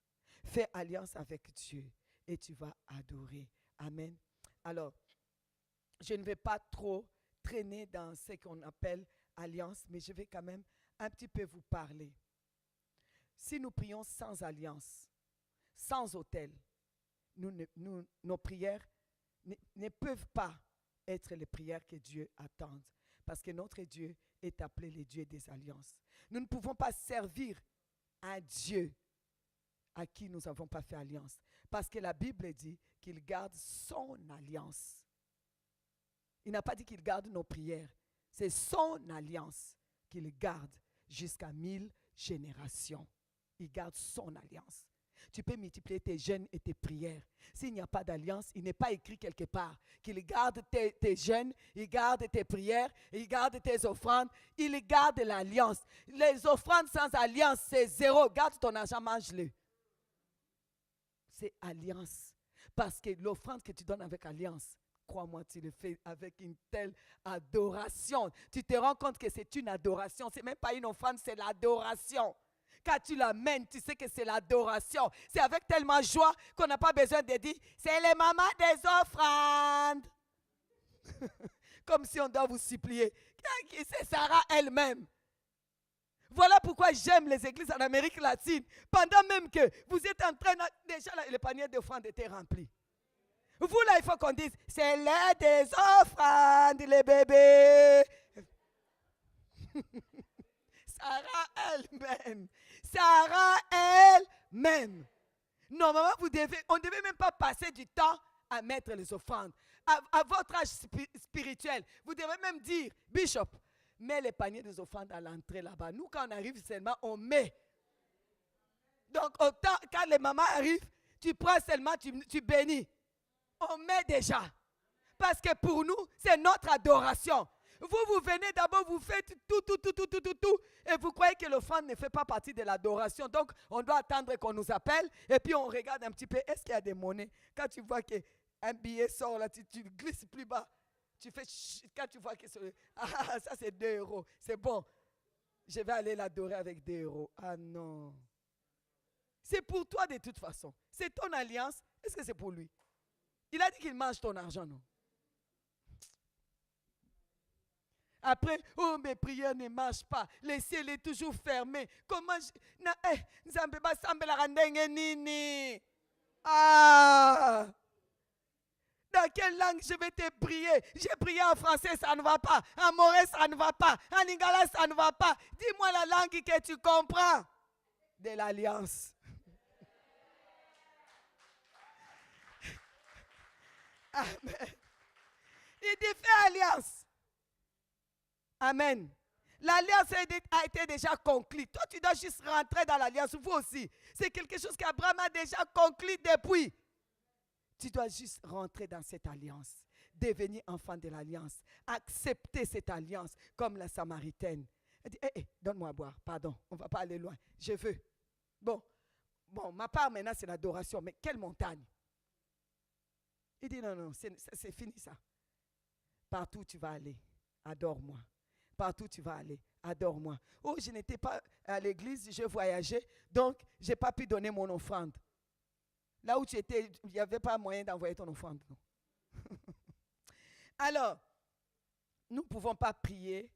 Fais alliance avec Dieu et tu vas adorer. Amen. Alors, je ne vais pas trop traîner dans ce qu'on appelle alliance, mais je vais quand même un petit peu vous parler. Si nous prions sans alliance, sans autel, nos prières ne peuvent pas être les prières que Dieu attend. Parce que notre Dieu est appelé le Dieu des alliances. Nous ne pouvons pas servir un Dieu à qui nous n'avons pas fait alliance. Parce que la Bible dit qu'il garde son alliance. Il n'a pas dit qu'il garde nos prières. C'est son alliance qu'il garde jusqu'à 1000 générations. Il garde son alliance. Tu peux multiplier tes jeûnes et tes prières. S'il n'y a pas d'alliance, il n'est pas écrit quelque part qu'il garde tes jeûnes, il garde tes prières, il garde tes offrandes, il garde l'alliance. Les offrandes sans alliance, c'est zéro. Garde ton argent, mange-le. C'est alliance. Parce que l'offrande que tu donnes avec alliance, crois-moi, tu le fais avec une telle adoration. Tu te rends compte que c'est une adoration. Ce n'est même pas une offrande, c'est l'adoration. Quand tu l'amènes, tu sais que c'est l'adoration. C'est avec tellement joie qu'on n'a pas besoin de dire, c'est les mamans des offrandes. Comme si on doit vous supplier. C'est Sarah elle-même. Voilà pourquoi j'aime les églises en Amérique latine. Pendant même que vous êtes en train, déjà le panier d'offrandes était rempli. Vous là, il faut qu'on dise, c'est l'heure des offrandes, les bébés. Sarah elle-même. Sarah elle-même. Normalement, on ne devait même pas passer du temps à mettre les offrandes. À votre âge spirituel, vous devez même dire, Bishop, mets les paniers des offrandes à l'entrée là-bas. Nous, quand on arrive seulement, on met. Donc, quand les mamans arrivent, tu prends seulement, tu bénis. On met déjà. Parce que pour nous, c'est notre adoration. Vous venez d'abord, vous faites tout, et vous croyez que l'offrande ne fait pas partie de l'adoration. Donc, on doit attendre qu'on nous appelle, et puis on regarde un petit peu, est-ce qu'il y a des monnaies? Quand tu vois qu'un billet sort là, tu glisses plus bas. Tu fais, quand tu vois que ça c'est 2 euros, c'est bon. Je vais aller l'adorer avec 2 euros. Ah non. C'est pour toi de toute façon. C'est ton alliance. Est-ce que c'est pour lui? Il a dit qu'il mange ton argent, non? Après, oh, mes prières ne marchent pas. Le ciel est toujours fermé. Comment Ah! Dans quelle langue je vais te prier? J'ai prié en français, ça ne va pas. En moré, ça ne va pas. En lingala, ça ne va pas. Dis-moi la langue que tu comprends. De l'alliance. Amen. Il dit fais alliance. Amen. L'alliance a été déjà conclue. Toi, tu dois juste rentrer dans l'alliance. Vous aussi. C'est quelque chose qu'Abraham a déjà conclu depuis. Tu dois juste rentrer dans cette alliance. Devenir enfant de l'alliance. Accepter cette alliance comme la Samaritaine. Elle dit, donne-moi à boire, pardon, on ne va pas aller loin, je veux. Bon, ma part maintenant c'est l'adoration, mais quelle montagne? Il dit, non, c'est fini ça. Partout où tu vas aller, adore-moi. Partout où tu vas aller, adore-moi. Oh, je n'étais pas à l'église, je voyageais, donc je n'ai pas pu donner mon offrande. Là où tu étais, il n'y avait pas moyen d'envoyer ton offrande. Non. Alors, nous ne pouvons pas prier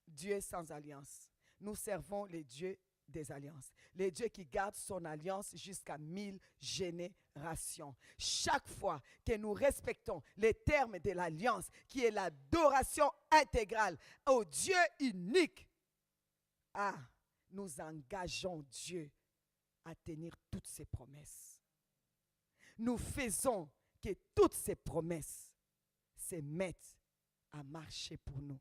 Dieu sans alliance. Nous servons les dieux des alliances. Les dieux qui gardent son alliance jusqu'à 1000 générations. Chaque fois que nous respectons les termes de l'alliance, qui est l'adoration intégrale au Dieu unique, nous engageons Dieu à tenir toutes ses promesses. Nous faisons que toutes ces promesses se mettent à marcher pour nous.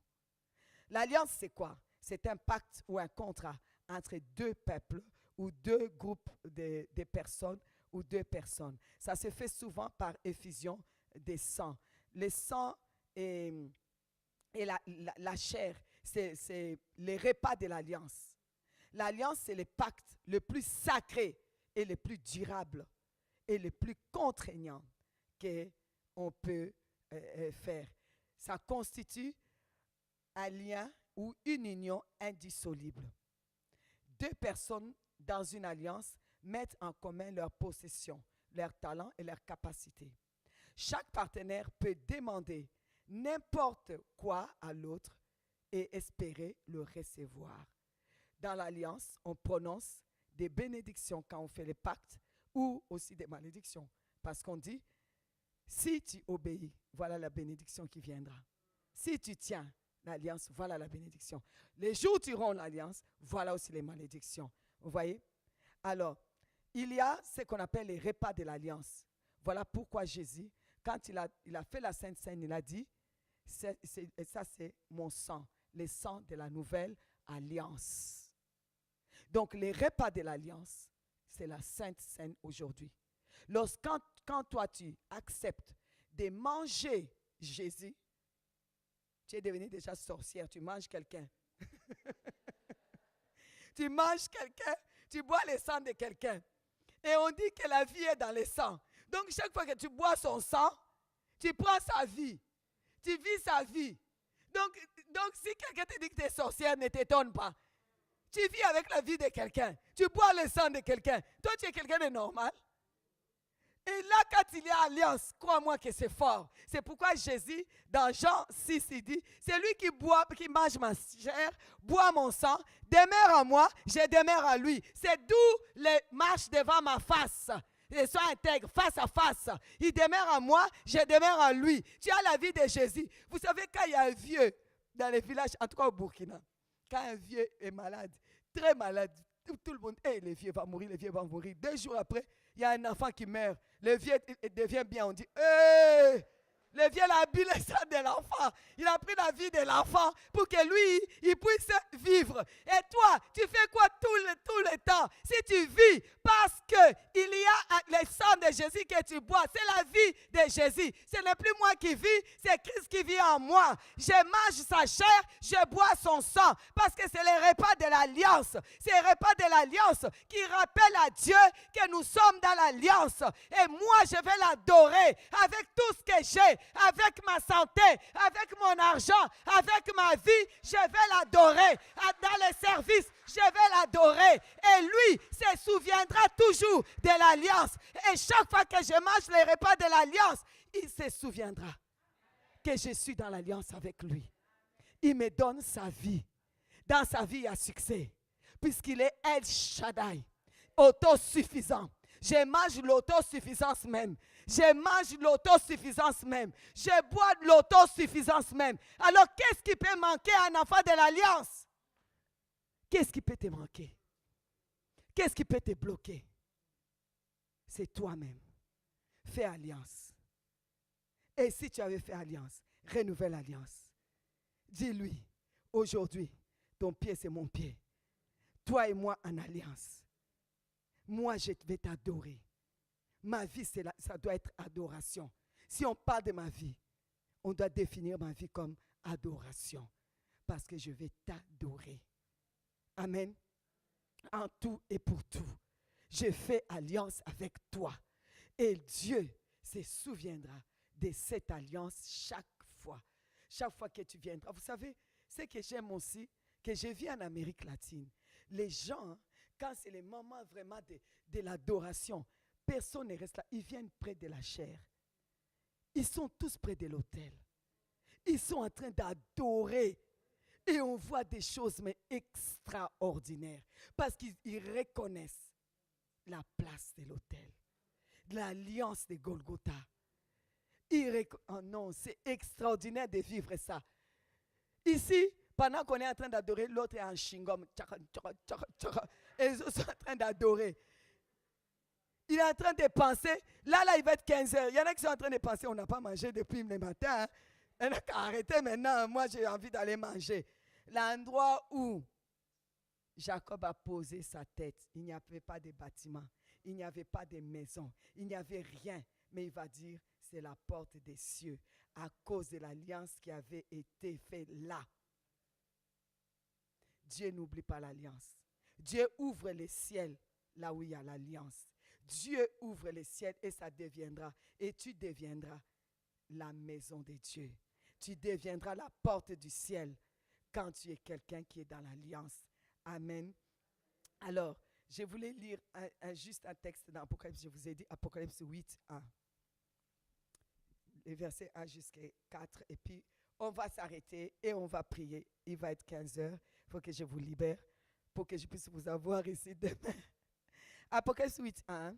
L'alliance, c'est quoi? C'est un pacte ou un contrat entre deux peuples ou deux groupes de personnes ou deux personnes. Ça se fait souvent par effusion des sangs. Le sang et la chair, c'est les repas de l'alliance. L'alliance, c'est le pacte le plus sacré et le plus durable et le plus contraignant qu'on peut faire. Ça constitue un lien ou une union indissoluble. Deux personnes dans une alliance mettent en commun leurs possessions, leurs talents et leurs capacités. Chaque partenaire peut demander n'importe quoi à l'autre et espérer le recevoir. Dans l'alliance, on prononce des bénédictions quand on fait les pactes ou aussi des malédictions. Parce qu'on dit, si tu obéis, voilà la bénédiction qui viendra. Si tu tiens l'alliance, voilà la bénédiction. Les jours où tu romps l'alliance, voilà aussi les malédictions. Vous voyez? Alors, il y a ce qu'on appelle les repas de l'alliance. Voilà pourquoi Jésus, quand il a fait la Sainte Seine, il a dit, ça c'est mon sang, le sang de la nouvelle alliance. Donc, les repas de l'alliance, c'est la Sainte Seine aujourd'hui. Quand toi, tu acceptes de manger Jésus, tu es devenu déjà sorcière, tu manges quelqu'un. Tu manges quelqu'un, tu bois le sang de quelqu'un. Et on dit que la vie est dans le sang. Donc, chaque fois que tu bois son sang, tu prends sa vie. Tu vis sa vie. Donc si quelqu'un te dit que tu es sorcière, ne t'étonne pas. Tu vis avec la vie de quelqu'un. Tu bois le sang de quelqu'un. Toi, tu es quelqu'un de normal. Et là, quand il y a alliance, crois-moi que c'est fort. C'est pourquoi Jésus, dans Jean 6, il dit, c'est lui qui mange ma chair, boit mon sang, demeure en moi, je demeure en lui. C'est d'où les marches devant ma face. Et sois intègre, face à face. Il demeure en moi, je demeure en lui. Tu as la vie de Jésus. Vous savez, quand il y a un vieux dans les villages, en tout cas au Burkina, quand un vieux est malade, très malade, tout le monde, le vieux va mourir, le vieux va mourir. 2 jours après, il y a un enfant qui meurt. Le vieux devient bien. On dit, le vieux a bu le sang de l'enfant. Il a pris la vie de l'enfant pour que lui, il puisse vivre. Et toi, tu fais quoi tout le temps? Si tu vis parce qu'il y a le sang de Jésus que tu bois, c'est la vie de Jésus. Ce n'est plus moi qui vis, c'est Christ qui vit en moi. Je mange sa chair, je bois son sang. Parce que c'est le repas de l'alliance. C'est le repas de l'alliance qui rappelle à Dieu que nous sommes dans l'alliance. Et moi, je vais l'adorer avec tout ce que j'ai. Avec ma santé, avec mon argent, avec ma vie, je vais l'adorer. Dans les services, je vais l'adorer. Et lui se souviendra toujours de l'alliance. Et chaque fois que je mange les repas de l'alliance, il se souviendra que je suis dans l'alliance avec lui. Il me donne sa vie. Dans sa vie, il y a succès. Puisqu'il est El Shaddai, autosuffisant. Je mange l'autosuffisance même. Je mange l'autosuffisance même. Je bois de l'autosuffisance même. Alors, qu'est-ce qui peut manquer à un enfant de l'alliance? Qu'est-ce qui peut te manquer? Qu'est-ce qui peut te bloquer? C'est toi-même. Fais alliance. Et si tu avais fait alliance, renouvelle l'alliance. Dis-lui, aujourd'hui, ton pied c'est mon pied. Toi et moi en alliance. Moi, je vais t'adorer. Ma vie, ça doit être adoration. Si on parle de ma vie, on doit définir ma vie comme adoration. Parce que je vais t'adorer. Amen. En tout et pour tout, je fais alliance avec toi. Et Dieu se souviendra de cette alliance chaque fois. Chaque fois que tu viendras. Vous savez, ce que j'aime aussi, que je vis en Amérique latine. Les gens, quand c'est les moments vraiment de l'adoration, personne ne reste là. Ils viennent près de la chair. Ils sont tous près de l'autel. Ils sont en train d'adorer. Et on voit des choses mais extraordinaires. Parce qu'ils reconnaissent la place de l'autel. L'alliance de Golgotha. Oh non, c'est extraordinaire de vivre ça. Ici, pendant qu'on est en train d'adorer, l'autre est en chewing-gum. Et ils sont en train d'adorer. Il est en train de penser. Là, il va être 15 heures. Il y en a qui sont en train de penser, on n'a pas mangé depuis le matin. Hein. Il y en a qui ont arrêté maintenant. Moi, j'ai envie d'aller manger. L'endroit où Jacob a posé sa tête, il n'y avait pas de bâtiment. Il n'y avait pas de maison. Il n'y avait rien. Mais il va dire, c'est la porte des cieux. À cause de l'alliance qui avait été faite là. Dieu n'oublie pas l'alliance. Dieu ouvre les ciels là où il y a l'alliance. Dieu ouvre les ciels et ça deviendra. Et tu deviendras la maison de Dieu. Tu deviendras la porte du ciel quand tu es quelqu'un qui est dans l'alliance. Amen. Alors, je voulais lire juste un texte dans Apocalypse. Je vous ai dit Apocalypse 8, 1. Les versets 1 jusqu'à 4. Et puis, on va s'arrêter et on va prier. Il va être 15 heures. Il faut que je vous libère pour que je puisse vous avoir ici demain. Apocalypse 8, 1.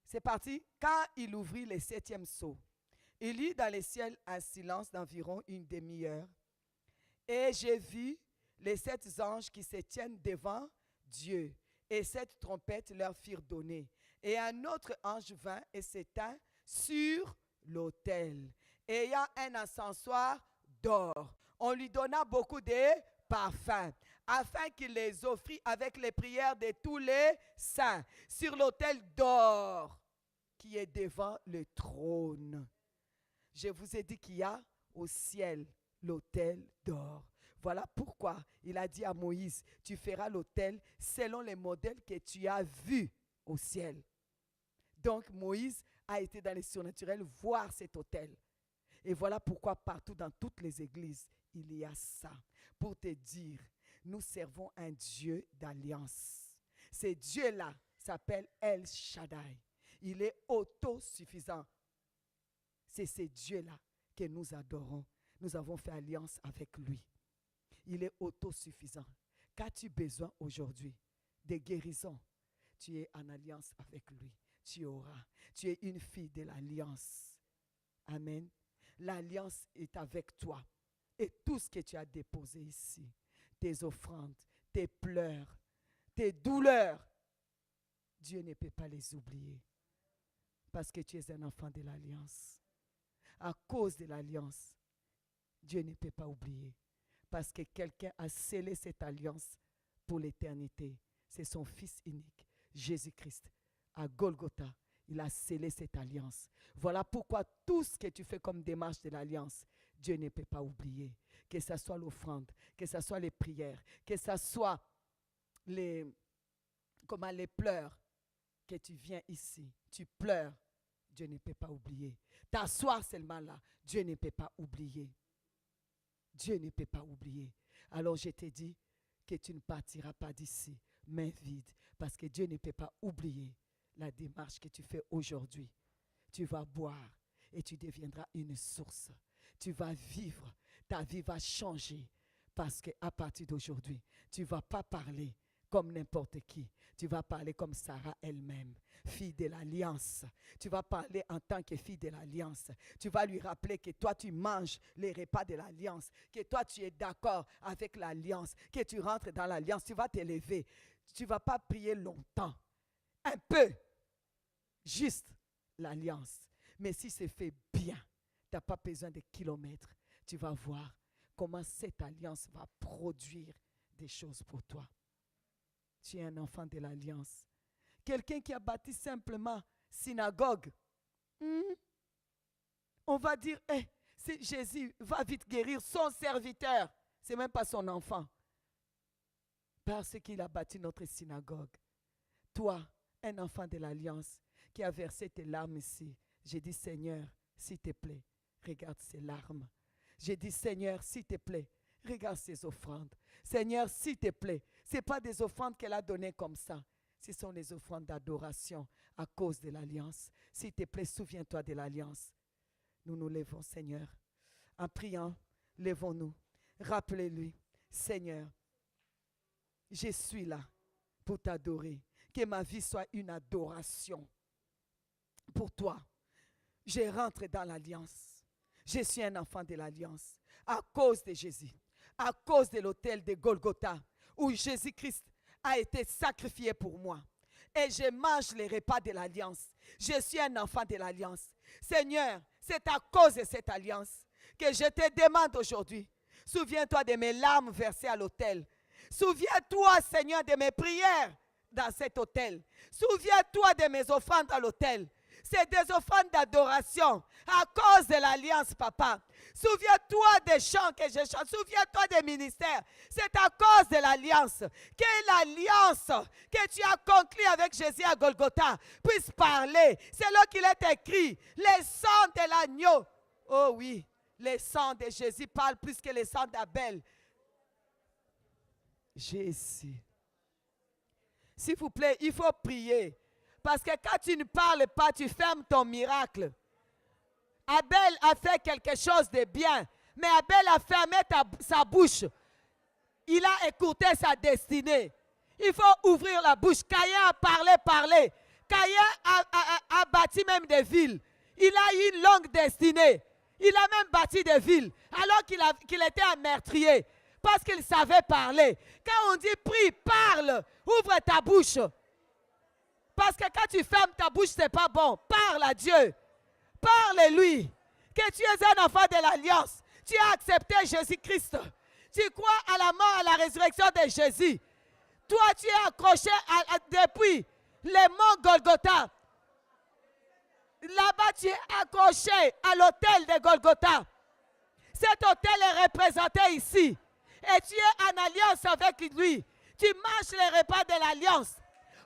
C'est parti. Quand il ouvrit le 7e sceau, il y eut dans les ciels un silence d'environ une demi-heure. Et j'ai vu les 7 anges qui se tiennent devant Dieu. Et 7 trompettes leur firent donner. Et un autre ange vint et s'étint sur l'autel, ayant un encensoir d'or. On lui donna beaucoup de parfums, afin qu'il les offrit avec les prières de tous les saints, sur l'autel d'or qui est devant le trône. Je vous ai dit qu'il y a au ciel l'autel d'or. Voilà pourquoi il a dit à Moïse, tu feras l'autel selon les modèles que tu as vus au ciel. Donc Moïse a été dans les surnaturels voir cet autel. Et voilà pourquoi partout dans toutes les églises, il y a ça. Pour te dire, nous servons un Dieu d'alliance. Ce Dieu-là s'appelle El Shaddai. Il est autosuffisant. C'est ce Dieu-là que nous adorons. Nous avons fait alliance avec lui. Il est autosuffisant. Qu'as-tu besoin aujourd'hui? De guérison. Tu es en alliance avec lui. Tu auras. Tu es une fille de l'alliance. Amen. L'alliance est avec toi. Et tout ce que tu as déposé ici, tes offrandes, tes pleurs, tes douleurs, Dieu ne peut pas les oublier. Parce que tu es un enfant de l'alliance. À cause de l'alliance, Dieu ne peut pas oublier. Parce que quelqu'un a scellé cette alliance pour l'éternité. C'est son Fils unique, Jésus-Christ. À Golgotha, il a scellé cette alliance. Voilà pourquoi tout ce que tu fais comme démarche de l'alliance, Dieu ne peut pas oublier. Que ce soit l'offrande, que ce soit les prières, que ce soit les pleurs, que tu viens ici, tu pleures, Dieu ne peut pas oublier. T'asseoir seulement là, Dieu ne peut pas oublier. Dieu ne peut pas oublier. Alors je te dis que tu ne partiras pas d'ici, main vide, parce que Dieu ne peut pas oublier la démarche que tu fais aujourd'hui. Tu vas boire et tu deviendras une source. Tu vas vivre, ta vie va changer, parce qu'à partir d'aujourd'hui, tu ne vas pas parler comme n'importe qui. Tu vas parler comme Sarah elle-même, fille de l'alliance. Tu vas parler en tant que fille de l'alliance. Tu vas lui rappeler que toi, tu manges les repas de l'alliance, que toi, tu es d'accord avec l'alliance, que tu rentres dans l'alliance. Tu vas t'élever. Tu ne vas pas prier longtemps. Un peu. Juste l'alliance. Mais si c'est fait bien, tu n'as pas besoin de kilomètres. Tu vas voir comment cette alliance va produire des choses pour toi. Tu es un enfant de l'alliance. Quelqu'un qui a bâti simplement synagogue. On va dire, c'est Jésus va vite guérir son serviteur. Ce n'est même pas son enfant. parce qu'il a bâti notre synagogue. Toi, un enfant de l'Alliance, qui a versé tes larmes ici, j'ai dit, Seigneur, s'il te plaît, regarde ces larmes. J'ai dit, Seigneur, s'il te plaît, regarde ces offrandes. Seigneur, s'il te plaît, ce n'est pas des offrandes qu'elle a données comme ça. Ce sont les offrandes d'adoration à cause de l'Alliance. S'il te plaît, souviens-toi de l'Alliance. Nous nous levons, Seigneur. En priant, levons-nous. Rappelez-lui, Seigneur, je suis là pour t'adorer. Que ma vie soit une adoration pour toi. Je rentre dans l'Alliance. Je suis un enfant de l'Alliance à cause de Jésus, à cause de l'autel de Golgotha où Jésus-Christ a été sacrifié pour moi. Et je mange les repas de l'Alliance. Je suis un enfant de l'Alliance. Seigneur, c'est à cause de cette alliance que je te demande aujourd'hui. Souviens-toi de mes larmes versées à l'autel. Souviens-toi, Seigneur, de mes prières dans cet autel. Souviens-toi de mes offrandes à l'autel. C'est des offrandes d'adoration à cause de l'alliance, papa. Souviens-toi des chants que je chante. Souviens-toi des ministères. C'est à cause de l'alliance. Que l'alliance que tu as conclue avec Jésus à Golgotha puisse parler. C'est là qu'il est écrit. Les sangs de l'agneau. Oh oui, les sangs de Jésus parlent plus que les sangs d'Abel. Jésus. S'il vous plaît, il faut prier. Parce que quand tu ne parles pas, tu fermes ton miracle. Abel a fait quelque chose de bien, mais Abel a fermé sa bouche. Il a écouté sa destinée. Il faut ouvrir la bouche. Caïn a parlé. Caïn a bâti même des villes. Il a eu une longue destinée. Il a même bâti des villes alors qu'il était un meurtrier. Parce qu'il savait parler. Quand on dit prie, parle, ouvre ta bouche. Parce que quand tu fermes ta bouche, ce n'est pas bon. Parle à Dieu. Parle-lui. Que tu es un enfant de l'Alliance. Tu as accepté Jésus-Christ. Tu crois à la mort, à la résurrection de Jésus. Toi, tu es accroché depuis les monts Golgotha. Là-bas, tu es accroché à l'autel de Golgotha. Cet autel est représenté ici. Et tu es en alliance avec lui. Tu manges les repas de l'alliance.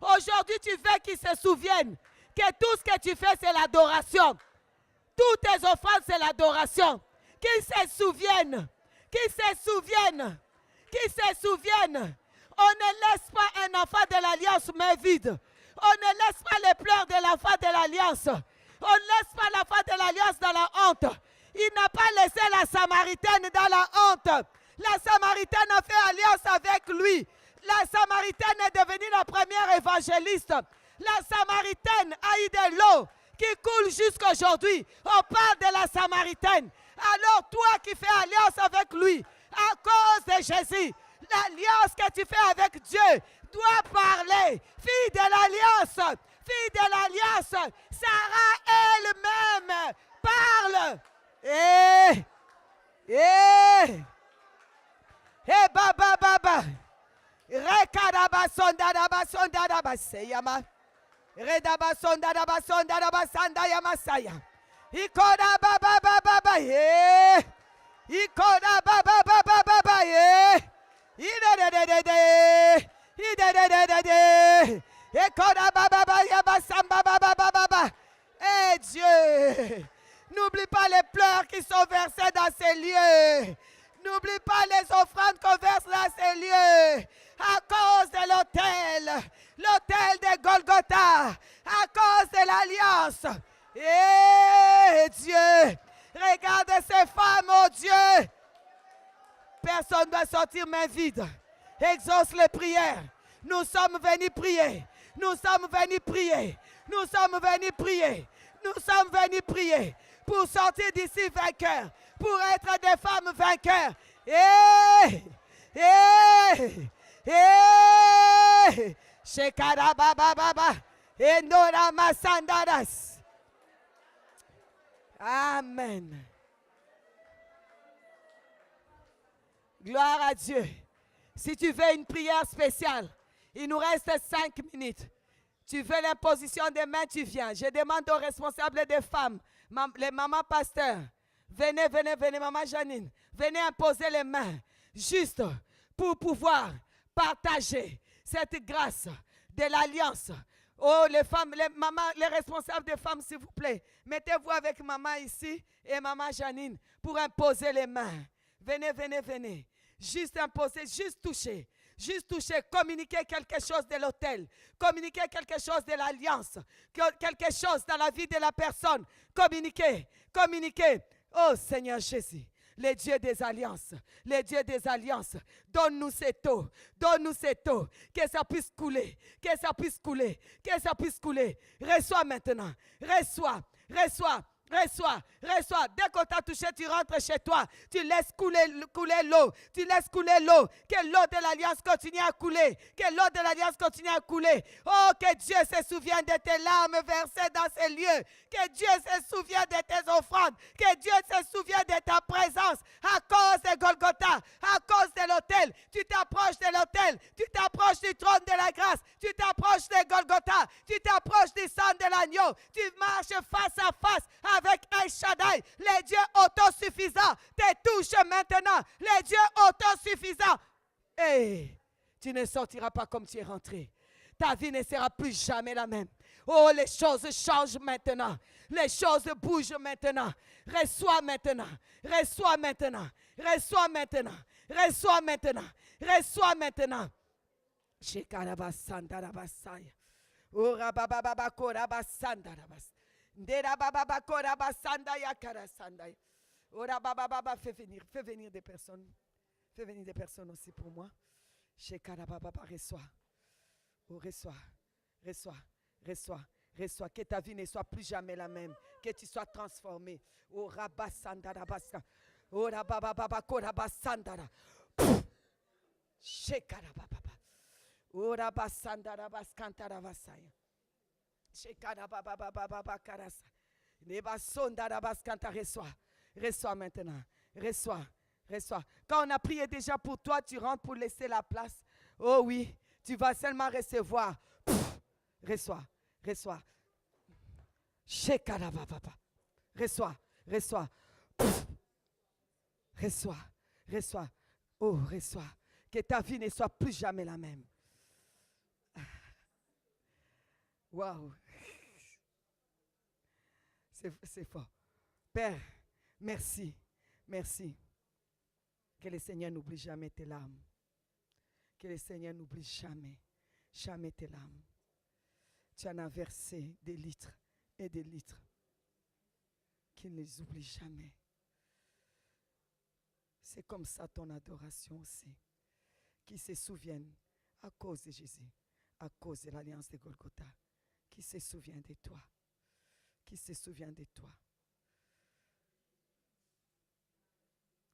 Aujourd'hui, tu veux qu'ils se souviennent que tout ce que tu fais, c'est l'adoration. Toutes tes offrandes, c'est l'adoration. Qu'ils se souviennent. Qu'ils se souviennent. Qu'ils se souviennent. On ne laisse pas un enfant de l'alliance main vide. On ne laisse pas les pleurs de l'enfant de l'alliance. On ne laisse pas l'enfant de l'alliance dans la honte. Il n'a pas laissé la Samaritaine dans la honte. La Samaritaine a fait alliance avec lui. La Samaritaine est devenue la première évangéliste. La Samaritaine a eu de l'eau qui coule jusqu'à aujourd'hui. On parle de la Samaritaine. Alors toi qui fais alliance avec lui, à cause de Jésus, l'alliance que tu fais avec Dieu doit parler. Fille de l'alliance, Sarah elle-même parle. Baba. Rekadaba sonda seyama. Redaba sonda sanda yamasaya. Ikoda baba ye. Ikoda baba ye. Ide. Ikoda baba yabasamba baba. Eh Dieu, n'oublie pas les pleurs qui sont versés dans ces lieux. N'oublie pas les offrandes qu'on verse dans ces lieux. À cause de l'autel de Golgotha, à cause de l'alliance. Eh Dieu, regarde ces femmes, oh Dieu. Personne ne doit sortir main vide. Exauce les prières. Nous sommes venus prier. Nous sommes venus prier pour sortir d'ici vainqueurs, pour être des femmes vainqueurs. Shekara baba endora masandaras. Amen. Gloire à Dieu. Si tu veux une prière spéciale, il nous reste 5 minutes. Tu veux l'imposition des mains, tu viens. Je demande aux responsables des femmes, les mamans pasteurs, venez, maman Janine, venez imposer les mains, juste pour pouvoir Partagez cette grâce de l'alliance. Oh, les femmes, les mamans, les responsables des femmes, s'il vous plaît, mettez-vous avec maman ici et maman Janine pour imposer les mains. Venez, venez, venez. Juste imposer, juste toucher. Juste toucher, communiquer quelque chose de l'autel, communiquer quelque chose de l'alliance, quelque chose dans la vie de la personne. Communiquer, communiquer. Oh Seigneur Jésus, les dieux des alliances, les dieux des alliances, donne-nous cette eau, donne-nous cette eau, que ça puisse couler, que ça puisse couler, que ça puisse couler. Reçois maintenant, reçois, reçois. Reçois, reçois. Dès qu'on t'a touché, tu rentres chez toi. Tu laisses couler l'eau. Tu laisses couler l'eau. Que l'eau de l'alliance continue à couler. Que l'eau de l'alliance continue à couler. Oh, que Dieu se souvienne de tes larmes versées dans ces lieux. Que Dieu se souvienne de tes offrandes. Que Dieu se souvienne de ta présence. À cause de Golgotha, à cause de l'autel. Tu t'approches de l'autel. Tu t'approches du trône de la grâce. Tu t'approches de Golgotha. Tu t'approches du sang de l'agneau. Tu marches face à face avec El Shaddai, les dieux autosuffisants, te touchent maintenant, les dieux autosuffisants. Et tu ne sortiras pas comme tu es rentré. Ta vie ne sera plus jamais la même. Oh, les choses changent maintenant. Les choses bougent maintenant. Reçois maintenant. Reçois maintenant. Reçois maintenant. Reçois maintenant. Reçois maintenant. Shekarabasandarabasaï. Orabababakorabasandarabasaï. Fais venir des personnes. Fais venir des personnes aussi pour moi. Reçois. Oh, reçois. Reçois. Reçois. Reçois. Que ta vie ne soit plus jamais la même. Que tu sois transformé. Oh, Rabasandara. Oh, Rabababa Korabasandara. Shekarababa. Oh, Rabasandara Baskantara Vasaya. Reçois, reçois maintenant, reçois, reçois. Quand on a prié déjà pour toi, tu rentres pour laisser la place. Oh oui, tu vas seulement recevoir. Reçois, reçois. Reçois, reçois. Reçois, reçois. Oh, reçois. Que ta vie ne soit plus jamais la même. Waouh. C'est fort. Père, merci. Merci. Que le Seigneur n'oublie jamais tes larmes. Que le Seigneur n'oublie jamais, jamais tes larmes. Tu en as versé des litres et des litres. Qu'il ne les oublie jamais. C'est comme ça ton adoration aussi. Qu'ils se souviennent à cause de Jésus, à cause de l'alliance de Golgotha. Qui se souvient de toi. Qui se souvient de toi.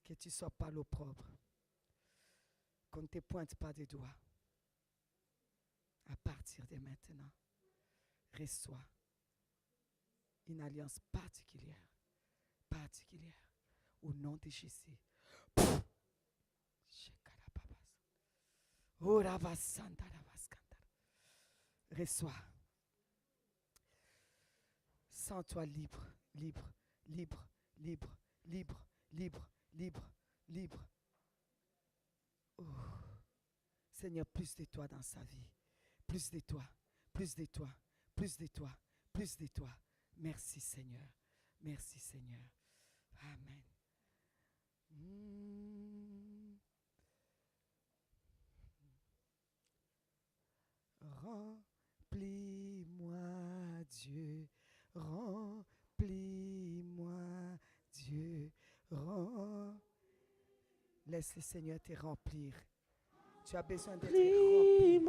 Que tu ne sois pas l'opprobre. Qu'on ne te pointe pas des doigts. À partir de maintenant, reçois une alliance particulière. Particulière. Au nom de Jésus. Reçois. Sens-toi libre, libre, libre, libre, libre, libre, libre, libre. Oh. Seigneur, plus de toi dans sa vie. Plus de toi, plus de toi, plus de toi, plus de toi. Merci Seigneur. Merci Seigneur. Amen. Remplis-moi Dieu. Remplis-moi, Dieu. Laisse le Seigneur te remplir. Tu as besoin d'être rempli.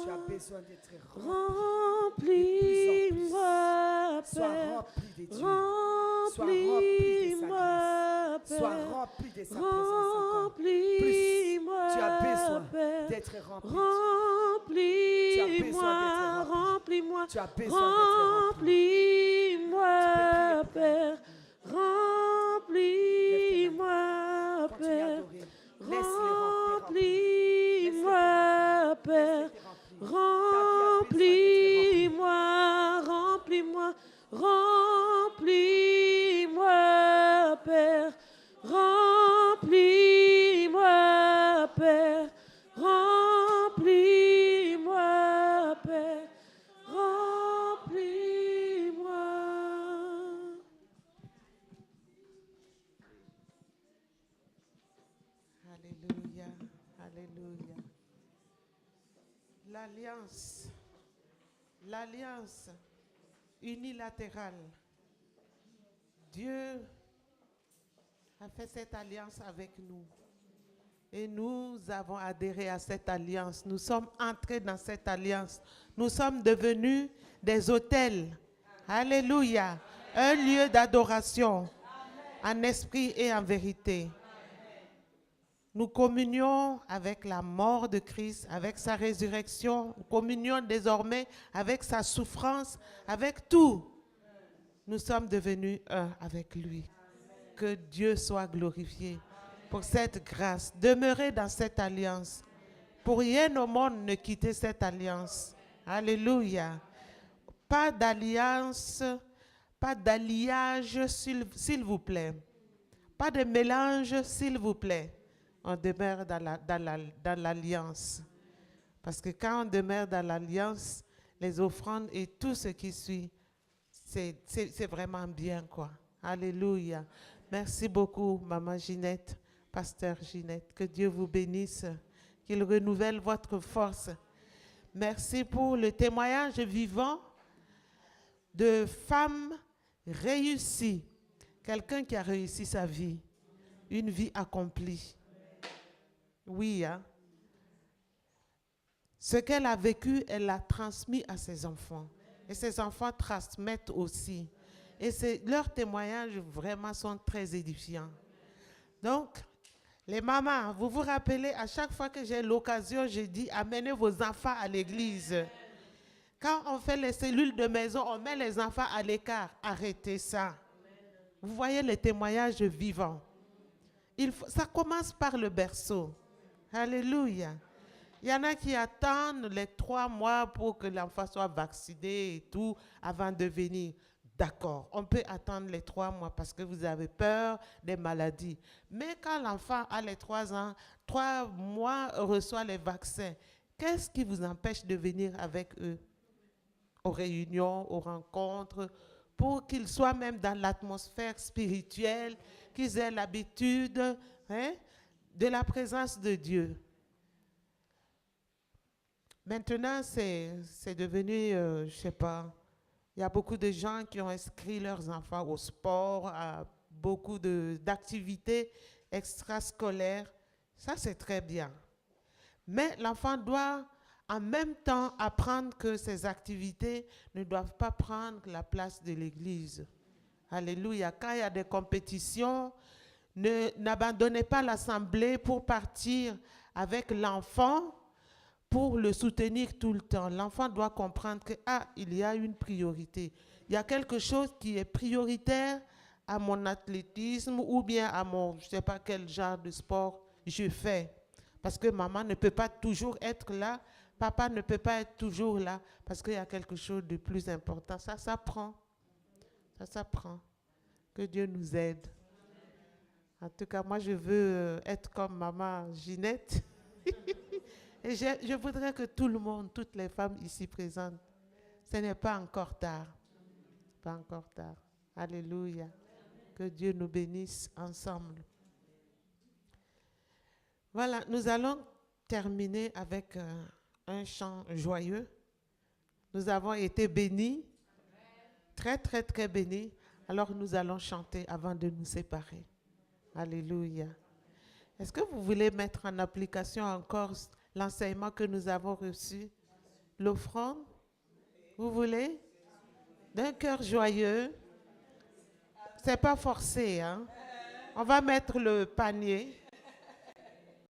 Tu as besoin d'être rempli. Remplis-moi, sois rempli de Dieu. Sois rempli de sa grâce. Sois rempli de sa présence encore. Plus, tu as besoin d'être rempli. Remplis-moi, tu as besoin d'être rempli. Remplis-moi, Père. Remplis-moi, Père. Remplis-moi, Père. Remplis-moi, remplis-moi, remplis-moi, Père. Remplis-moi, Père. Remplis-moi, l'alliance unilatérale. Dieu a fait cette alliance avec nous. Et nous avons adhéré à cette alliance. Nous sommes entrés dans cette alliance. Nous sommes devenus des autels. Alléluia. Un lieu d'adoration en esprit et en vérité. Nous communions avec la mort de Christ, avec sa résurrection. Nous communions désormais avec sa souffrance, avec tout. Nous sommes devenus un avec lui. Que Dieu soit glorifié pour cette grâce. Demeurez dans cette alliance. Pour rien au monde ne quitter cette alliance. Alléluia. Pas d'alliance, pas d'alliage, s'il vous plaît. Pas de mélange, s'il vous plaît. On demeure dans l'alliance. Parce que quand on demeure dans l'alliance, les offrandes et tout ce qui suit, c'est vraiment bien, quoi. Alléluia. Merci beaucoup, Maman Ginette, Pasteur Ginette. Que Dieu vous bénisse, qu'il renouvelle votre force. Merci pour le témoignage vivant de femmes réussies. Quelqu'un qui a réussi sa vie, une vie accomplie. Oui, hein? Ce qu'elle a vécu, elle l'a transmis à ses enfants. Et ses enfants transmettent aussi. Et leurs témoignages vraiment sont très édifiants. Donc, les mamans, vous vous rappelez, à chaque fois que j'ai l'occasion, je dis, amenez vos enfants à l'église. Quand on fait les cellules de maison, on met les enfants à l'écart. Arrêtez ça. Vous voyez les témoignages vivants. Ça commence par le berceau. Alléluia. Il y en a qui attendent les 3 mois pour que l'enfant soit vacciné et tout avant de venir. D'accord, on peut attendre les 3 mois parce que vous avez peur des maladies. Mais quand l'enfant a les 3 ans, 3 mois reçoit les vaccins, qu'est-ce qui vous empêche de venir avec eux aux réunions, aux rencontres, pour qu'ils soient même dans l'atmosphère spirituelle, qu'ils aient l'habitude de la présence de Dieu. Maintenant, c'est devenu, je ne sais pas, il y a beaucoup de gens qui ont inscrit leurs enfants au sport, à beaucoup d'activités extrascolaires. Ça, c'est très bien. Mais l'enfant doit en même temps apprendre que ces activités ne doivent pas prendre la place de l'église. Alléluia. Quand il y a des compétitions, n'abandonnez pas l'assemblée pour partir avec l'enfant pour le soutenir tout le temps. L'enfant doit comprendre que, il y a une priorité. Il y a quelque chose qui est prioritaire à mon athlétisme ou bien à mon, je ne sais pas quel genre de sport je fais. Parce que maman ne peut pas toujours être là, papa ne peut pas être toujours là, parce qu'il y a quelque chose de plus important. Ça s'apprend. Ça s'apprend. Que Dieu nous aide. En tout cas, moi, je veux être comme maman Ginette. Et je voudrais que tout le monde, toutes les femmes ici présentes, ce n'est pas encore tard. Pas encore tard. Alléluia. Que Dieu nous bénisse ensemble. Voilà, nous allons terminer avec un chant joyeux. Nous avons été bénis, très, très, très bénis. Alors nous allons chanter avant de nous séparer. Alléluia. Est-ce que vous voulez mettre en application encore l'enseignement que nous avons reçu? L'offrande? Vous voulez? D'un cœur joyeux. C'est pas forcé, hein? On va mettre le panier.